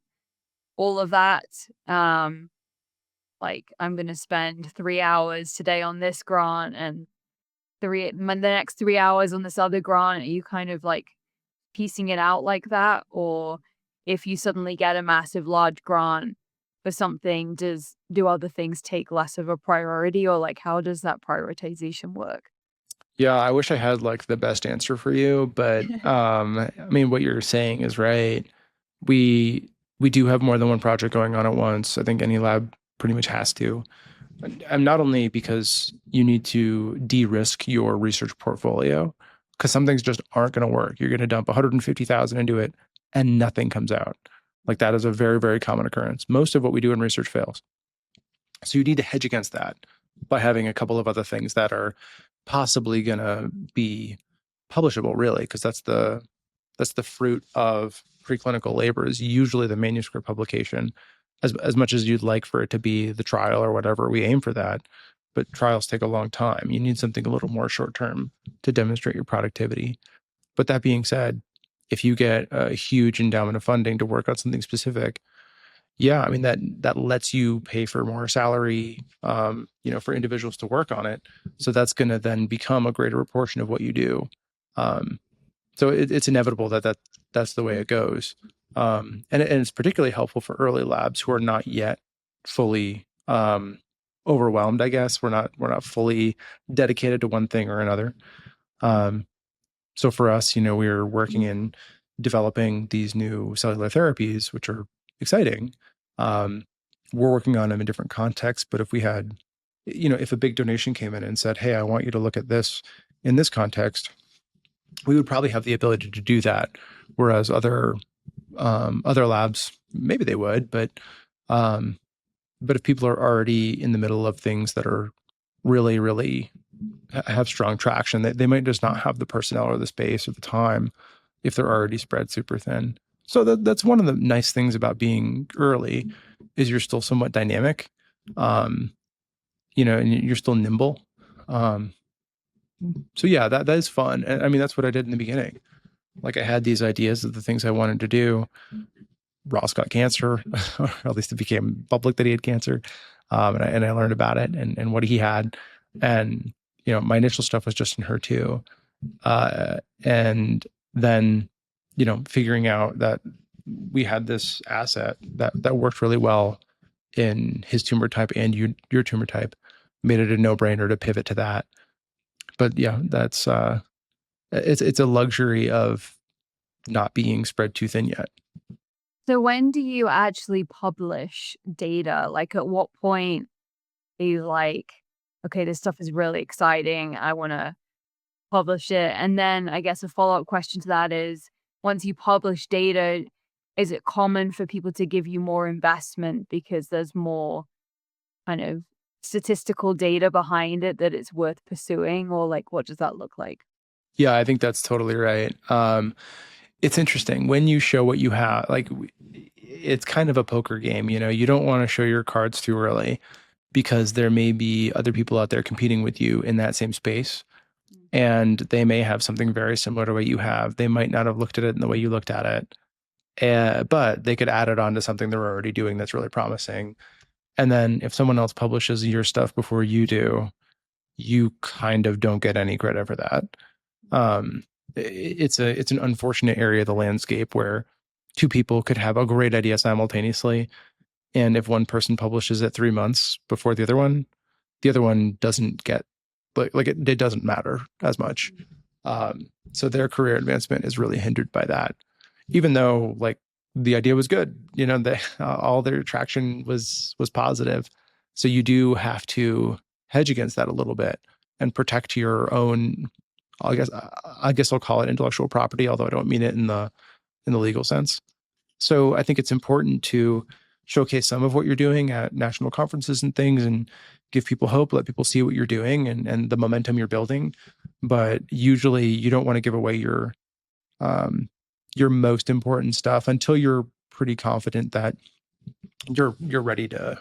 all of that? Um, like, I'm gonna spend 3 hours today on this grant and the next 3 hours on this other grant. Are you kind of, like, piecing it out like that? Or if you suddenly get a massive large grant for something, do other things take less of a priority? Or, like, how does that prioritization work? Yeah, I wish I had like the best answer for you, but I mean what you're saying is right. We do have more than one project going on at once. I think any lab pretty much has to. And not only because you need to de-risk your research portfolio, because some things just aren't going to work. You're going to dump 150,000 into it and nothing comes out. Like that is a very, very common occurrence. Most of what we do in research fails. So you need to hedge against that by having a couple of other things that are possibly going to be publishable, really, because that's the fruit of preclinical labor is usually the manuscript publication. As much as you'd like for it to be the trial or whatever, we aim for that, but trials take a long time. You need something a little more short term to demonstrate your productivity. But that being said, if you get a huge endowment of funding to work on something specific, yeah, I mean that lets you pay for more salary, for individuals to work on it. So that's going to then become a greater proportion of what you do. Um, so it's inevitable that's the way it goes. And it's particularly helpful for early labs who are not yet fully overwhelmed. I guess we're not fully dedicated to one thing or another. Um, so for us, we're working in developing these new cellular therapies, which are exciting. Um, we're working on them in different contexts, but if we had, if a big donation came in and said, "Hey, I want you to look at this in this context," we would probably have the ability to do that. Whereas other labs, maybe they would, um, but if people are already in the middle of things that are really, really have strong traction, they might just not have the personnel or the space or the time if they're already spread super thin. So that's one of the nice things about being early is you're still somewhat dynamic, um, and you're still nimble. Um, so yeah, that is fun. And I mean, that's what I did in the beginning. Like I had these ideas of the things I wanted to do. Ross got cancer, or at least it became public that he had cancer. And I learned about it and what he had. And, my initial stuff was just in her too. And then, figuring out that we had this asset that worked really well in his tumor type and your tumor type made it a no-brainer to pivot to that. But yeah, that's it's a luxury of not being spread too thin yet. So when do you actually publish data? Like, at what point are you like, "Okay, this stuff is really exciting. I wanna publish it." And then I guess a follow-up question to that is, once you publish data, is it common for people to give you more investment because there's more kind of statistical data behind it that it's worth pursuing, or like what does that look like? Yeah, I think that's totally right. It's interesting when you show what you have, like it's kind of a poker game, you know, you don't want to show your cards too early because there may be other people out there competing with you in that same space. And they may have something very similar to what you have. They might not have looked at it in the way you looked at it, but they could add it on to something they're already doing that's really promising. And then if someone else publishes your stuff before you do, you kind of don't get any credit for that. It's an unfortunate area of the landscape where two people could have a great idea simultaneously, and if one person publishes it 3 months before the other one doesn't get it doesn't matter as much. So their career advancement is really hindered by that, even though like the idea was good, you know, they all their traction was positive. So you do have to hedge against that a little bit and protect your own. I guess I'll call it intellectual property, although I don't mean it in the legal sense. So I think it's important to showcase some of what you're doing at national conferences and things and give people hope, let people see what you're doing and the momentum you're building. But usually you don't want to give away your most important stuff until you're pretty confident that you're ready to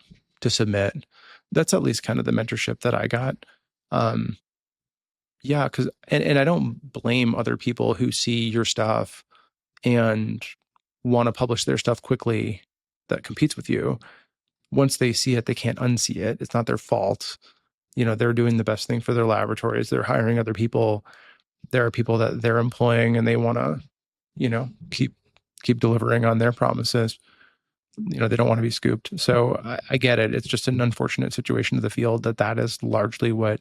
submit. That's at least kind of the mentorship that I got. Yeah, because and I don't blame other people who see your stuff and want to publish their stuff quickly that competes with you. Once they see it, they can't unsee it. It's not their fault. You know, they're doing the best thing for their laboratories. They're hiring other people. There are people that they're employing and they want to, you know, keep delivering on their promises. You know, they don't want to be scooped. So I get it. It's just an unfortunate situation of the field that is largely what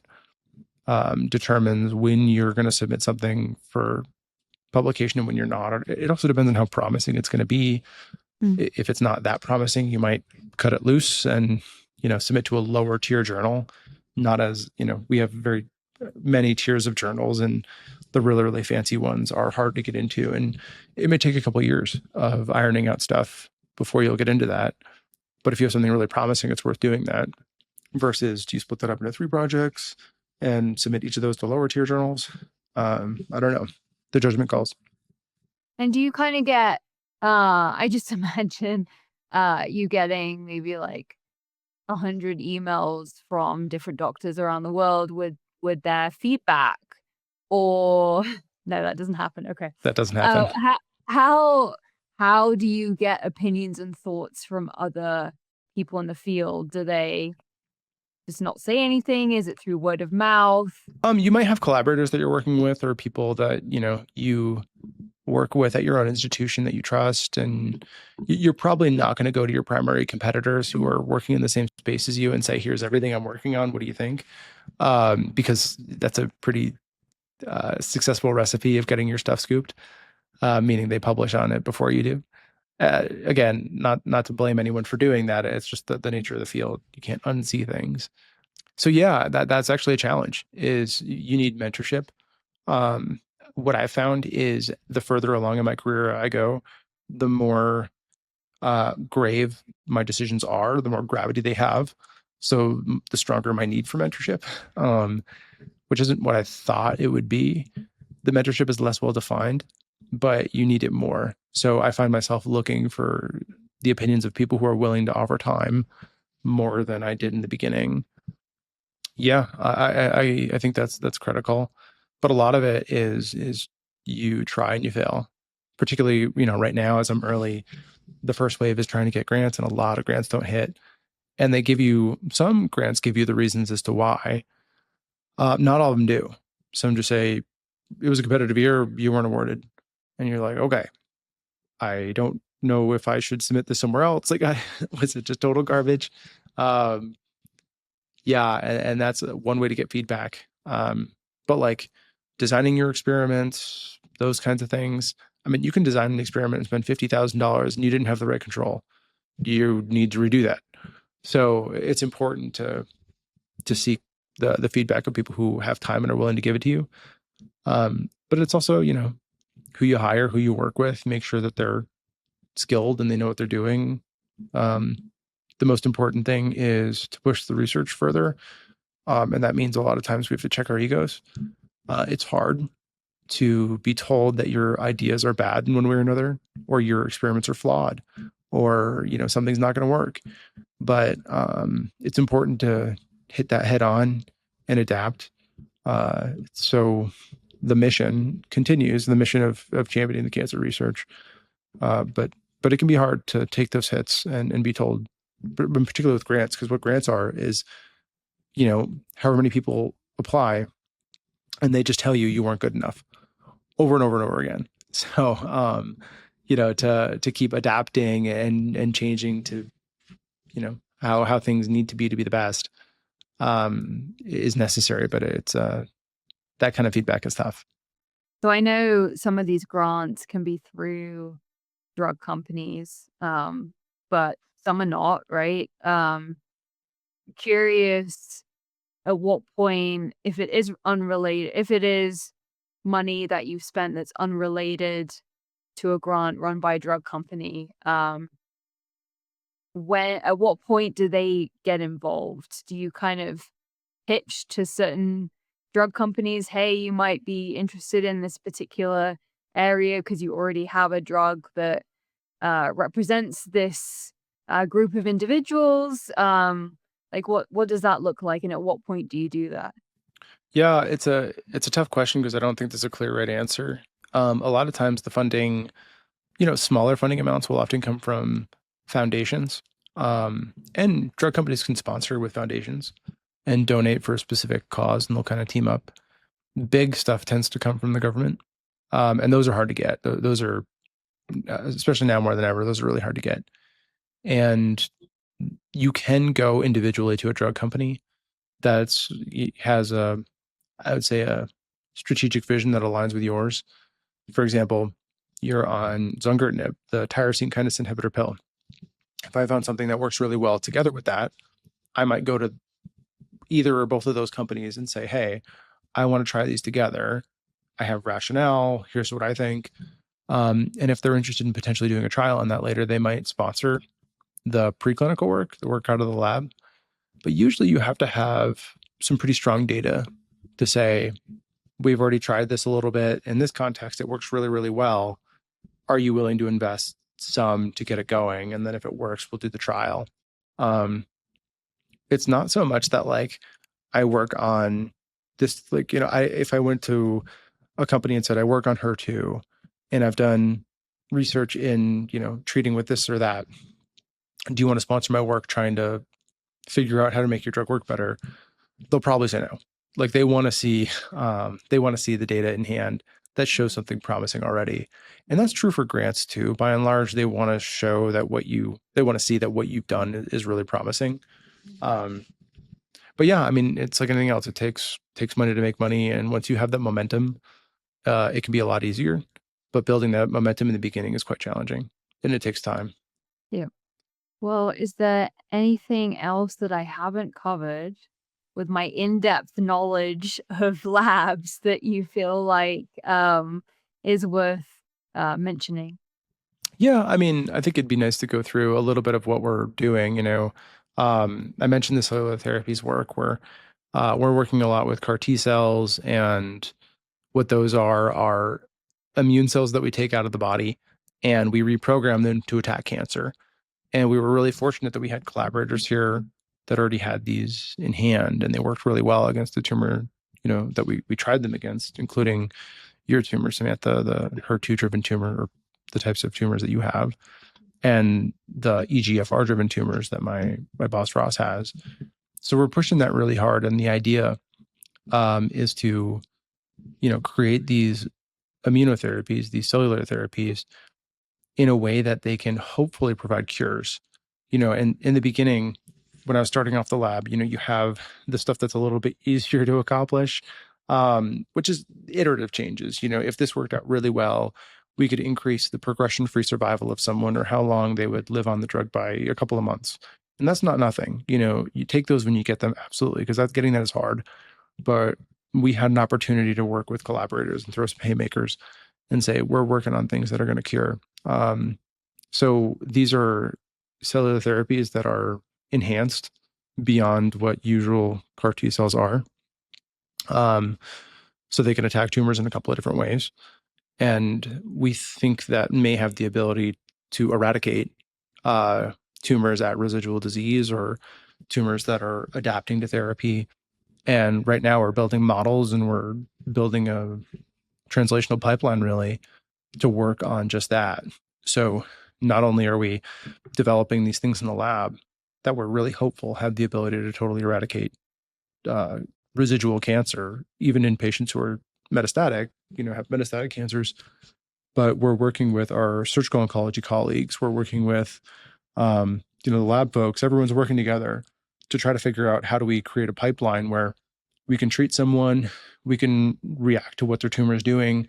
determines when you're going to submit something for publication and when you're not. It also depends on how promising it's going to be. If it's not that promising, you might cut it loose and, you know, submit to a lower tier journal. Not as, you know, we have very many tiers of journals, and the really, really fancy ones are hard to get into. And it may take a couple of years of ironing out stuff before you'll get into that. But if you have something really promising, it's worth doing that. Versus do you split that up into 3 projects and submit each of those to lower tier journals? I don't know. The judgment calls. And do you kind of get, I just imagine you getting maybe like 100 emails from different doctors around the world with their feedback, or no, that doesn't happen. Okay. That doesn't happen. How how do you get opinions and thoughts from other people in the field? Do they just not say anything? Is it through word of mouth? You might have collaborators that you're working with or people that, you know, you work with at your own institution that you trust. And you're probably not going to go to your primary competitors who are working in the same space as you and say, here's everything I'm working on. What do you think? Because that's a pretty successful recipe of getting your stuff scooped, meaning they publish on it before you do. Again, not to blame anyone for doing that. It's just the nature of the field. You can't unsee things. So yeah, that's actually a challenge. Is you need mentorship. What I found is the further along in my career I go, the more grave my decisions are, the more gravity they have. So the stronger my need for mentorship, which isn't what I thought it would be. The mentorship is less well defined, but you need it more. So I find myself looking for the opinions of people who are willing to offer time more than I did in the beginning. Yeah, I think that's critical, but a lot of it is you try and you fail. Particularly, you know, right now as I'm early, the first wave is trying to get grants, and a lot of grants don't hit. And some grants give you the reasons as to why. Not all of them do. Some just say it was a competitive year, you weren't awarded, and you're like, okay, I don't know if I should submit this somewhere else. Like, was it just total garbage? Yeah, and that's one way to get feedback. But like designing your experiments, those kinds of things. I mean, you can design an experiment and spend $50,000 and you didn't have the right control. You need to redo that. So it's important to seek the feedback of people who have time and are willing to give it to you. But it's also, you know, who you hire, who you work with, make sure that they're skilled and they know what they're doing. The most important thing is to push the research further. And that means a lot of times we have to check our egos. It's hard to be told that your ideas are bad in one way or another, or your experiments are flawed, or, something's not going to work. But it's important to hit that head on and adapt. So the mission continues, the mission of championing the cancer research. But it can be hard to take those hits and be told, particularly with grants, because what grants are is, however many people apply, and they just tell you weren't good enough over and over and over again. So, to keep adapting and changing to, how things need to be the best, is necessary. But it's that kind of feedback is tough. So I know some of these grants can be through drug companies, but some are not, right? Curious at what point, if it is unrelated, if it is money that you've spent that's unrelated to a grant run by a drug company, at what point do they get involved? Do you kind of pitch to certain drug companies, hey, you might be interested in this particular area because you already have a drug that represents this group of individuals? Like what does that look like, and at what point do you do that? Yeah, it's a tough question because I don't think there's a clear right answer. A lot of times the funding, smaller funding amounts will often come from foundations. And drug companies can sponsor with foundations and donate for a specific cause, and they'll kind of team up. Big stuff tends to come from the government. And those are hard to get. Those are, especially now more than ever, those are really hard to get. And you can go individually to a drug company has I would say, a strategic vision that aligns with yours. For example, you're on zongertinib, the tyrosine kinase inhibitor pill. If I found something that works really well together with that, I might go to either or both of those companies and say, hey, I want to try these together. I have rationale. Here's what I think. And if they're interested in potentially doing a trial on that later, they might sponsor the preclinical work, the work out of the lab. But usually you have to have some pretty strong data to say, we've already tried this a little bit. In this context, it works really, really well. Are you willing to invest some to get it going? And then if it works, we'll do the trial. It's not so much that like I work on this, like, if I went to a company and said, I work on HER2 and I've done research in, treating with this or that. Do you want to sponsor my work trying to figure out how to make your drug work better? They'll probably say no. Like they want to see the data in hand that shows something promising already. And that's true for grants too. By and large, they want to show that they want to see that what you've done is really promising. But yeah, I mean, it's like anything else. It takes money to make money. And once you have that momentum, it can be a lot easier. But building that momentum in the beginning is quite challenging, and it takes time. Yeah. Well, is there anything else that I haven't covered with my in-depth knowledge of labs that you feel like is worth mentioning? Yeah, I mean, I think it'd be nice to go through a little bit of what we're doing. I mentioned the cellular therapies work where we're working a lot with CAR T cells, and what those are immune cells that we take out of the body and we reprogram them to attack cancer. And we were really fortunate that we had collaborators here that already had these in hand, and they worked really well against the tumor, that we tried them against, including your tumor, Samantha, the HER2-driven tumor, or the types of tumors that you have, and the EGFR-driven tumors that my boss Ross has. So we're pushing that really hard, and the idea is to, create these immunotherapies, these cellular therapies, in a way that they can hopefully provide cures. And in the beginning, when I was starting off the lab, you have the stuff that's a little bit easier to accomplish, which is iterative changes. If this worked out really well, we could increase the progression-free survival of someone or how long they would live on the drug by a couple of months. And that's not nothing. You take those when you get them, absolutely, because getting that is hard. But we had an opportunity to work with collaborators and throw some haymakers and say, we're working on things that are going to cure. So these are cellular therapies that are enhanced beyond what usual CAR T cells are. Um, so they can attack tumors in a couple of different ways. And we think that may have the ability to eradicate uh, tumors at residual disease or tumors that are adapting to therapy. And right now we're building models and we're building a translational pipeline really to work on just that. So not only are we developing these things in the lab that we're really hopeful have the ability to totally eradicate uh, residual cancer, even in patients who are metastatic, have metastatic cancers. But we're working with our surgical oncology colleagues. We're working with, the lab folks. Everyone's working together to try to figure out how do we create a pipeline where we can treat someone, we can react to what their tumor is doing,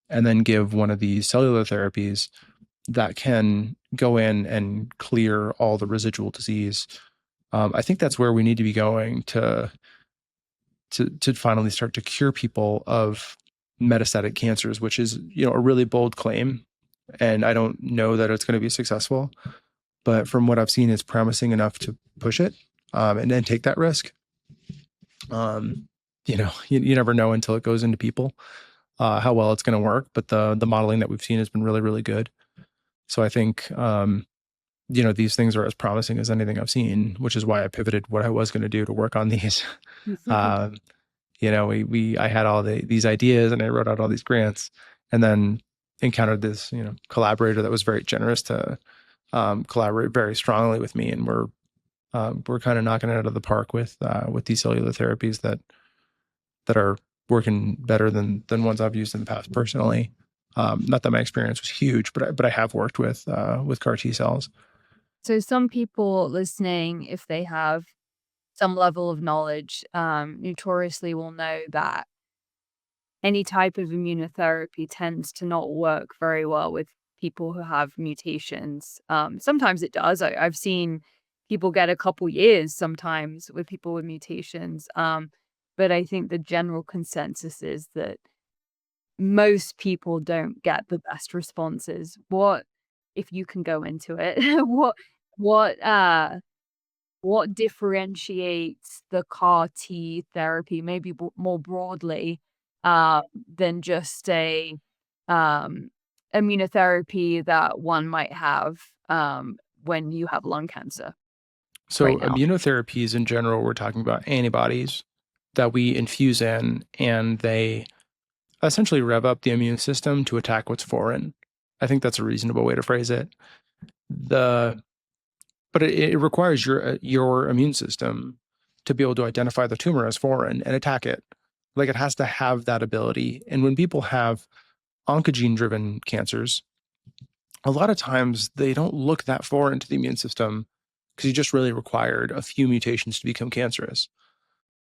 and then give one of these cellular therapies that can go in and clear all the residual disease. I think that's where we need to be going to finally start to cure people of metastatic cancers, which is a really bold claim, and I don't know that it's going to be successful. But from what I've seen, it's promising enough to push it and then take that risk. You never know until it goes into people how well it's going to work. But the modeling that we've seen has been really, really good. So I think these things are as promising as anything I've seen, which is why I pivoted what I was going to do to work on these. um, I had all these ideas and I wrote out all these grants, and then encountered this collaborator that was very generous to collaborate very strongly with me, and we're kind of knocking it out of the park with these cellular therapies that are working better than ones I've used in the past personally. Not that my experience was huge, but I have worked with CAR T cells. So some people listening, if they have some level of knowledge, notoriously will know that any type of immunotherapy tends to not work very well with people who have mutations. Sometimes it does. I've seen people get a couple years sometimes with people with mutations. But I think the general consensus is that most people don't get the best responses. What, if you can go into it, what uh what differentiates the CAR T therapy, maybe more broadly, than just a um, immunotherapy that one might have when you have lung cancer So right now? immunotherapies in general, we're talking about antibodies that we infuse in, and they essentially rev up the immune system to attack what's foreign. I think that's a reasonable way to phrase it. The but it requires your immune system to be able to identify the tumor as foreign and attack it. Like it has to have that ability. And when people have oncogene driven cancers, a lot of times they don't look that foreign to the immune system because you just really required a few mutations to become cancerous.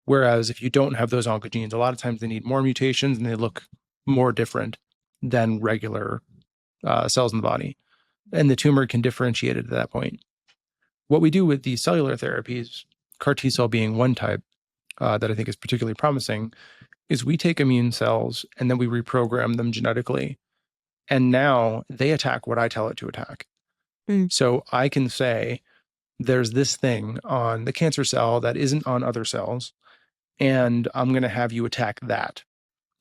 Whereas if you don't have those oncogenes, a lot of times they need more mutations and they look more different than regular cells in the body. And the tumor can differentiate it at that point. What we do with these cellular therapies, CAR T cell being one type that I think is particularly promising, is we take immune cells and then we reprogram them genetically. And now they attack what I tell it to attack. Mm. So I can say, there's this thing on the cancer cell that isn't on other cells, and I'm going to have you attack that.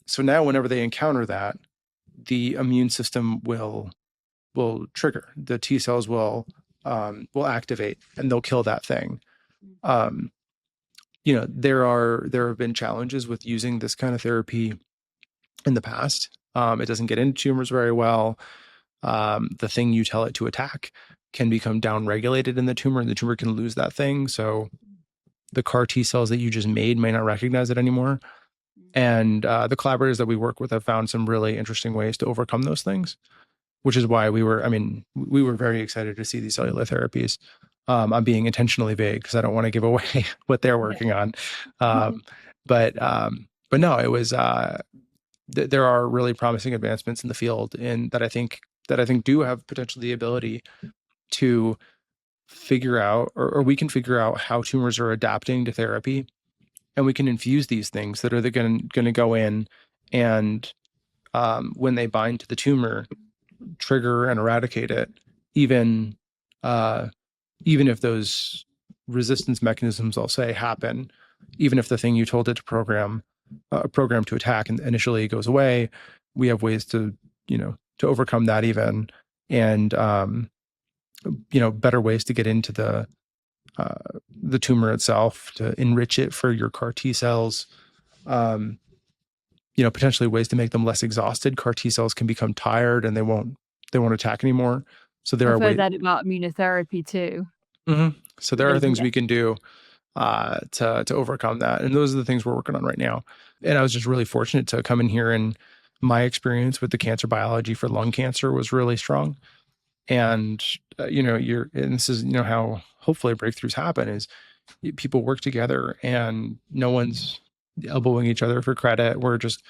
So now whenever they encounter that, the immune system will trigger. The T cells will activate and they'll kill that thing. Um, there have been challenges with using this kind of therapy in the past. It doesn't get into tumors very well. The thing you tell it to attack can become downregulated in the tumor, and the tumor can lose that thing. So the CAR T cells that you just made may not recognize it anymore. And the collaborators that we work with have found some really interesting ways to overcome those things, which is why we were very excited to see these cellular therapies. I'm being intentionally vague because I don't want to give away what they're working on. Um, but no, it was, there are really promising advancements in the field and that I think do have potentially the ability to figure out, or we can figure out how tumors are adapting to therapy, and we can infuse these things that are going to go in and when they bind to the tumor, trigger and eradicate it even uh, even if those resistance mechanisms, I'll say, happen, even if the thing you told it to program to attack and initially goes away, we have ways to, to overcome that even, and better ways to get into the tumor itself to enrich it for your CAR T cells. Um, potentially ways to make them less exhausted. CAR T cells can become tired and they won't attack anymore. So there I've are heard ways. that about immunotherapy too. So there are They can things get we can do to overcome that, and those are the things we're working on right now. And I was just really fortunate to come in here, and my experience with the cancer biology for lung cancer was really strong. And and this is how hopefully breakthroughs happen is people work together, and no one's elbowing each other for credit. We're just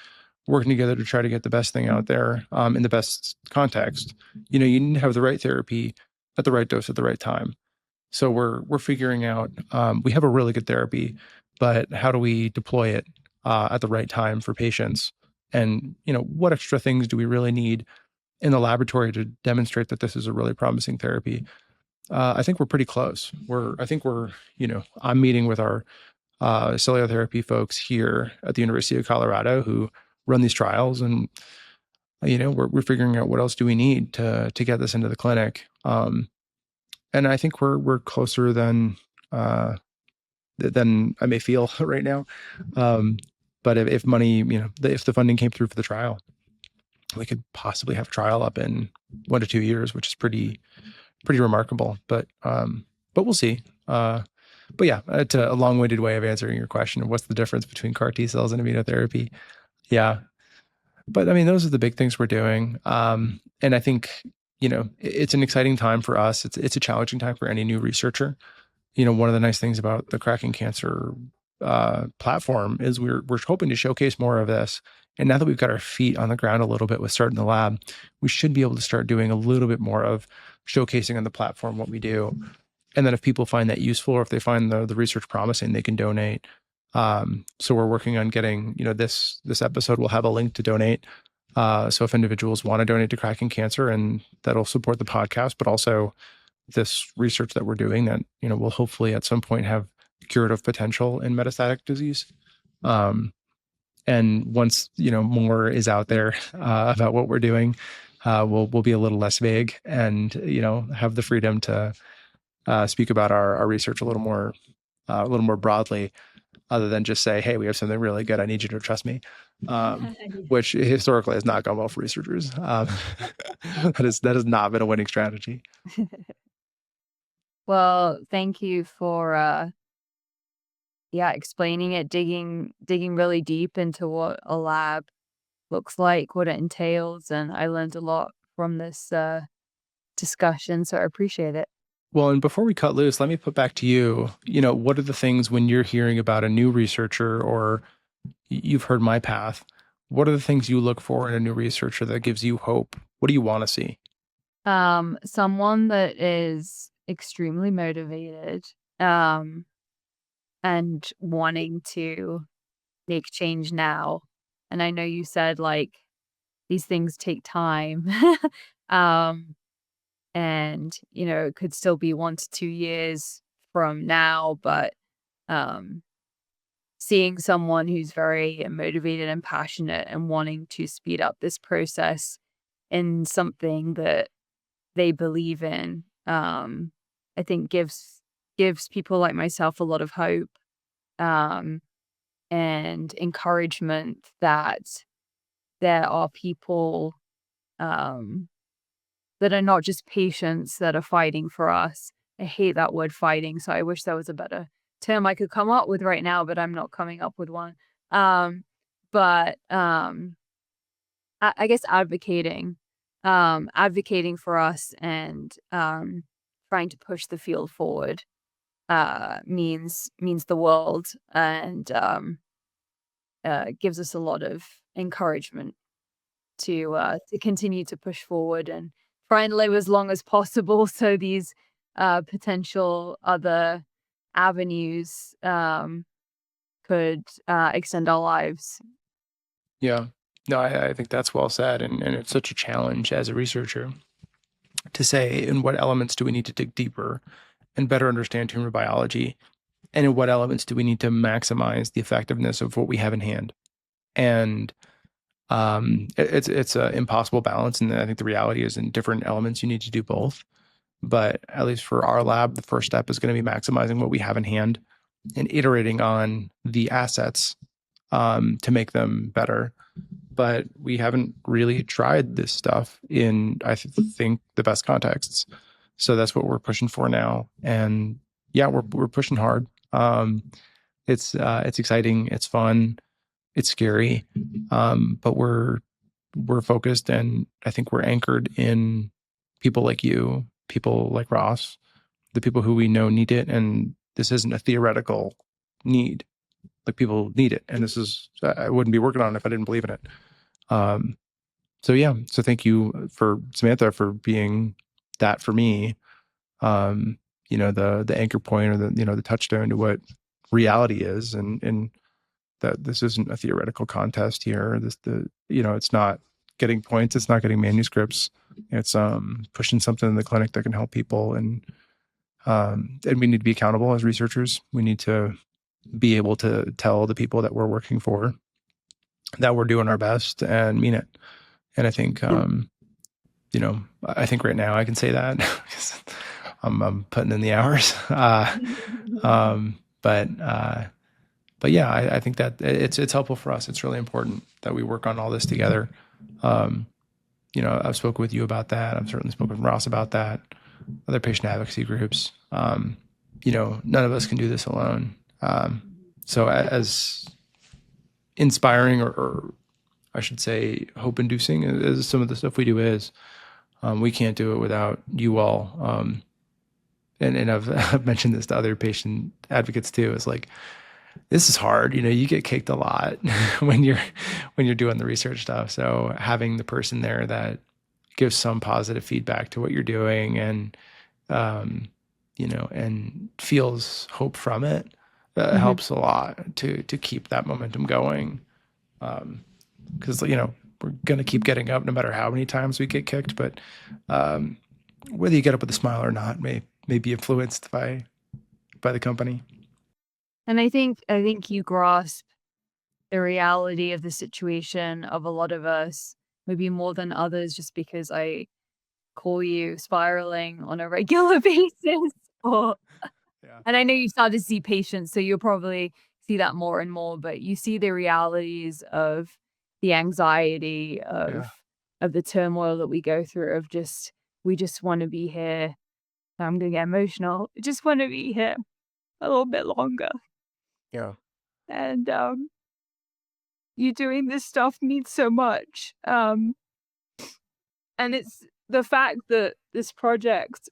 working together to try to get the best thing out there in the best context. You need to have the right therapy at the right dose at the right time. So we're figuring out. We have a really good therapy, but how do we deploy it at the right time for patients? And what extra things do we really need in the laboratory to demonstrate that this is a really promising therapy? I think we're pretty close. I think we're, I'm meeting with our cellular therapy folks here at the University of Colorado who run these trials, and we're figuring out what else do we need to get this into the clinic. And I think we're closer than I may feel right now. Um, but if money, if the funding came through for the trial, we could possibly have a trial up in 1 to 2 years, which is pretty remarkable. But we'll see. But yeah, it's a long-winded way of answering your question of what's the difference between CAR T cells and immunotherapy. Yeah, but I mean, those are the big things we're doing. And I think it's an exciting time for us. It's a challenging time for any new researcher. One of the nice things about the Cracking Cancer platform is we're hoping to showcase more of this. And now that we've got our feet on the ground a little bit with starting the lab, we should be able to start doing a little bit more of showcasing on the platform what we do. And then if people find that useful, or if they find the research promising, they can donate. So we're working on getting, this episode will have a link to donate. So if individuals want to donate to Cracking Cancer, and that'll support the podcast, but also this research that we're doing that, will hopefully at some point have curative potential in metastatic disease. And once, more is out there about what we're doing, we'll be a little less vague and, have the freedom to speak about our research a little more broadly, other than just say, hey, we have something really good. I need you to trust me. Which historically has not gone well for researchers. That has not been a winning strategy. Well, thank you for explaining it, digging really deep into what a lab looks like, what it entails, and I learned a lot from this discussion, so I appreciate it. Well, and before we cut loose, let me put back to you, what are the things when you're hearing about a new researcher, or you've heard my path, what are the things you look for in a new researcher that gives you hope? What do you want to see? Someone that is extremely motivated, um, and wanting to make change now. And I know you said like these things take time. um, and it could still be 1 to 2 years from now, but um seeing someone who's very motivated and passionate and wanting to speed up this process in something that they believe in, I think gives people like myself a lot of hope, um, and encouragement that there are people, um, that are not just patients that are fighting for us. I hate that word fighting, so I wish there was a better term I could come up with right now, but I'm not coming up with one. Um, but I guess advocating for us and trying to push the field forward means the world, and gives us a lot of encouragement to continue to push forward and try and live as long as possible so these potential other avenues could extend our lives. Yeah. No, I think that's well said. And it's such a challenge as a researcher to say in what elements do we need to dig deeper and better understand tumor biology, and in what elements do we need to maximize the effectiveness of what we have in hand. And it's an impossible balance, and I think the reality is in different elements you need to do both. But at least for our lab, the first step is going to be maximizing what we have in hand and iterating on the assets to make them better. But we haven't really tried this stuff in, I think, the best contexts. So that's what we're pushing for now. And yeah, we're pushing hard. It's exciting, it's fun, it's scary, but we're focused, and I think we're anchored in people like you, people like Ross, the people who we know need it, and this isn't a theoretical need. Like, people need it, and this is, I wouldn't be working on it if I didn't believe in it. So yeah, so thank you for Samantha for being that for me. The anchor point, or the touchstone to what reality is, and that this isn't a theoretical contest here. It's not getting points, it's not getting manuscripts. It's pushing something in the clinic that can help people, and we need to be accountable as researchers. We need to be able to tell the people that we're working for that we're doing our best and mean it. And I think, I think right now I can say that because I'm putting in the hours. But yeah, I think that it's helpful for us. It's really important that we work on all this together. I've spoken with you about that. I've certainly spoken with Ross about that. Other patient advocacy groups. None of us can do this alone. So as inspiring, or I should say hope-inducing as some of the stuff we do is, we can't do it without you all. And I've mentioned this to other patient advocates too. It's like, this is hard. You get kicked a lot when you're doing the research stuff. So having the person there that gives some positive feedback to what you're doing, and and feels hope from it, helps a lot to keep that momentum going. Because we're gonna keep getting up no matter how many times we get kicked. But whether you get up with a smile or not may be influenced by the company. And I think you grasp the reality of the situation of a lot of us, maybe more than others, just because I call you spiraling on a regular basis. Or, Yeah. and I know you start to see patients, so you'll probably see that more and more, but you see the realities of the anxiety Yeah. of the turmoil that we go through, of just, we just want to be here. I'm gonna get emotional. I just want to be here a little bit longer. Yeah. And you doing this stuff means so much. And it's the fact that this project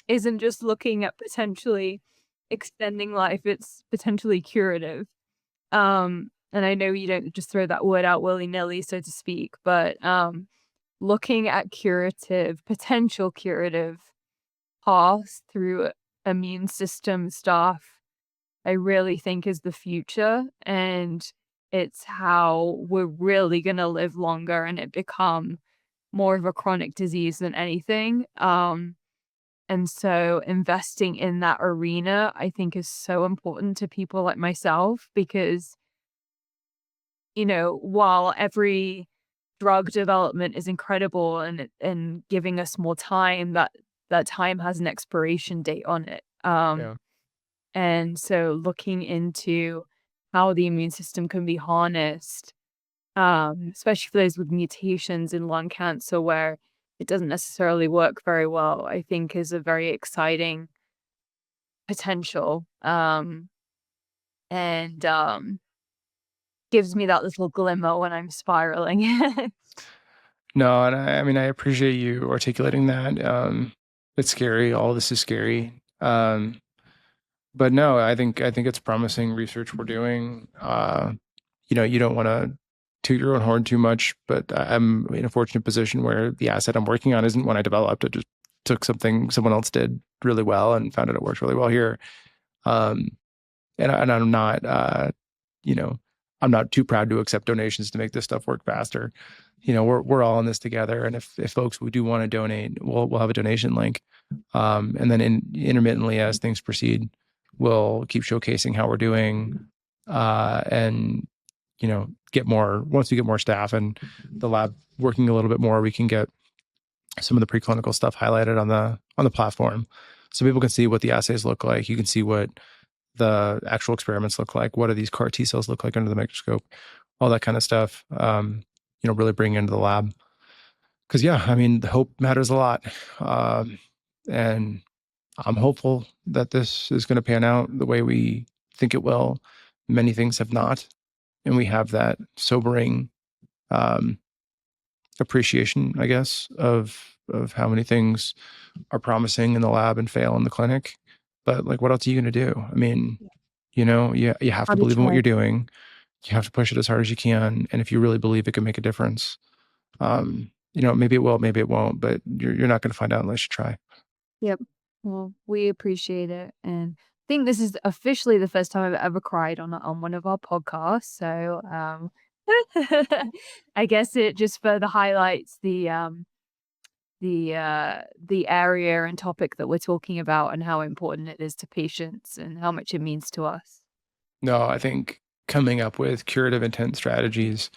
isn't just looking at potentially extending life, it's potentially curative. And I know you don't just throw that word out willy-nilly, so to speak, but looking at potential curative paths through immune system stuff, I really think is the future, and it's how we're really gonna live longer and it become more of a chronic disease than anything. And so investing in that arena, I think, is so important to people like myself because, while every drug development is incredible and giving us more time, that time has an expiration date on it. Yeah. And so looking into how the immune system can be harnessed, especially for those with mutations in lung cancer where it doesn't necessarily work very well, I think is a very exciting potential. And gives me that little glimmer when I'm spiraling. No, and I mean, I appreciate you articulating that. It's scary. All this is scary. But no, I think it's promising research we're doing. You don't want to toot your own horn too much, but I'm in a fortunate position where the asset I'm working on isn't one I developed. I just took something someone else did really well and found out it works really well here. Um, and I'm not, I'm not too proud to accept donations to make this stuff work faster. we're all in this together. And if folks do want to donate, we'll have a donation link. And then intermittently as things proceed, we'll keep showcasing how we're doing, and once we get more staff and the lab working a little bit more, we can get some of the preclinical stuff highlighted on the platform, so people can see what the assays look like. You can see what the actual experiments look like. What do these CAR T cells look like under the microscope? All that kind of stuff. Really bring into the lab, because the hope matters a lot, and I'm hopeful that this is going to pan out the way we think it will. Many things have not, and we have that sobering appreciation, I guess, of how many things are promising in the lab and fail in the clinic. But like, what else are you going to do? I mean, you have How to to believe in what try. you're doing. You have to push it as hard as you can. And if you really believe it can make a difference, maybe it will, maybe it won't, but you're not going to find out unless you try. Yep. Well, we appreciate it, and I think this is officially the first time I've ever cried on one of our podcasts. So, I guess it just further highlights the area and topic that we're talking about and how important it is to patients and how much it means to us. No, I think coming up with curative intent strategies,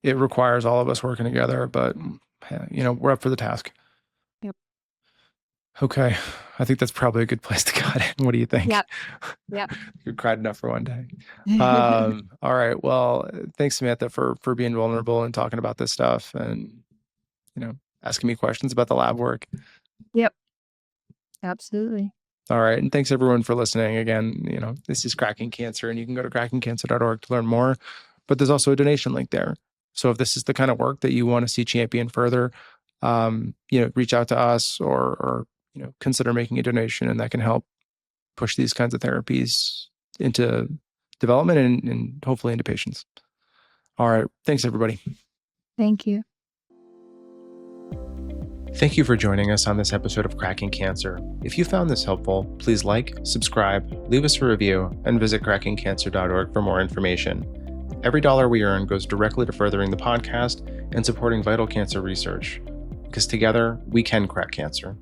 it requires all of us working together, but we're up for the task. Yep. Okay. I think that's probably a good place to cut it. What do you think? Yep. Yep. You cried enough for one day. All right. Well, thanks, Samantha, for being vulnerable and talking about this stuff and, asking me questions about the lab work. Yep. Absolutely. All right. And thanks everyone for listening. Again, this is Cracking Cancer, and you can go to crackingcancer.org to learn more, but there's also a donation link there. So if this is the kind of work that you want to see champion further, reach out to us or consider making a donation, and that can help push these kinds of therapies into development and hopefully into patients. All right. Thanks, everybody. Thank you. Thank you for joining us on this episode of Cracking Cancer. If you found this helpful, please like, subscribe, leave us a review, and visit crackingcancer.org for more information. Every dollar we earn goes directly to furthering the podcast and supporting vital cancer research, because together we can crack cancer.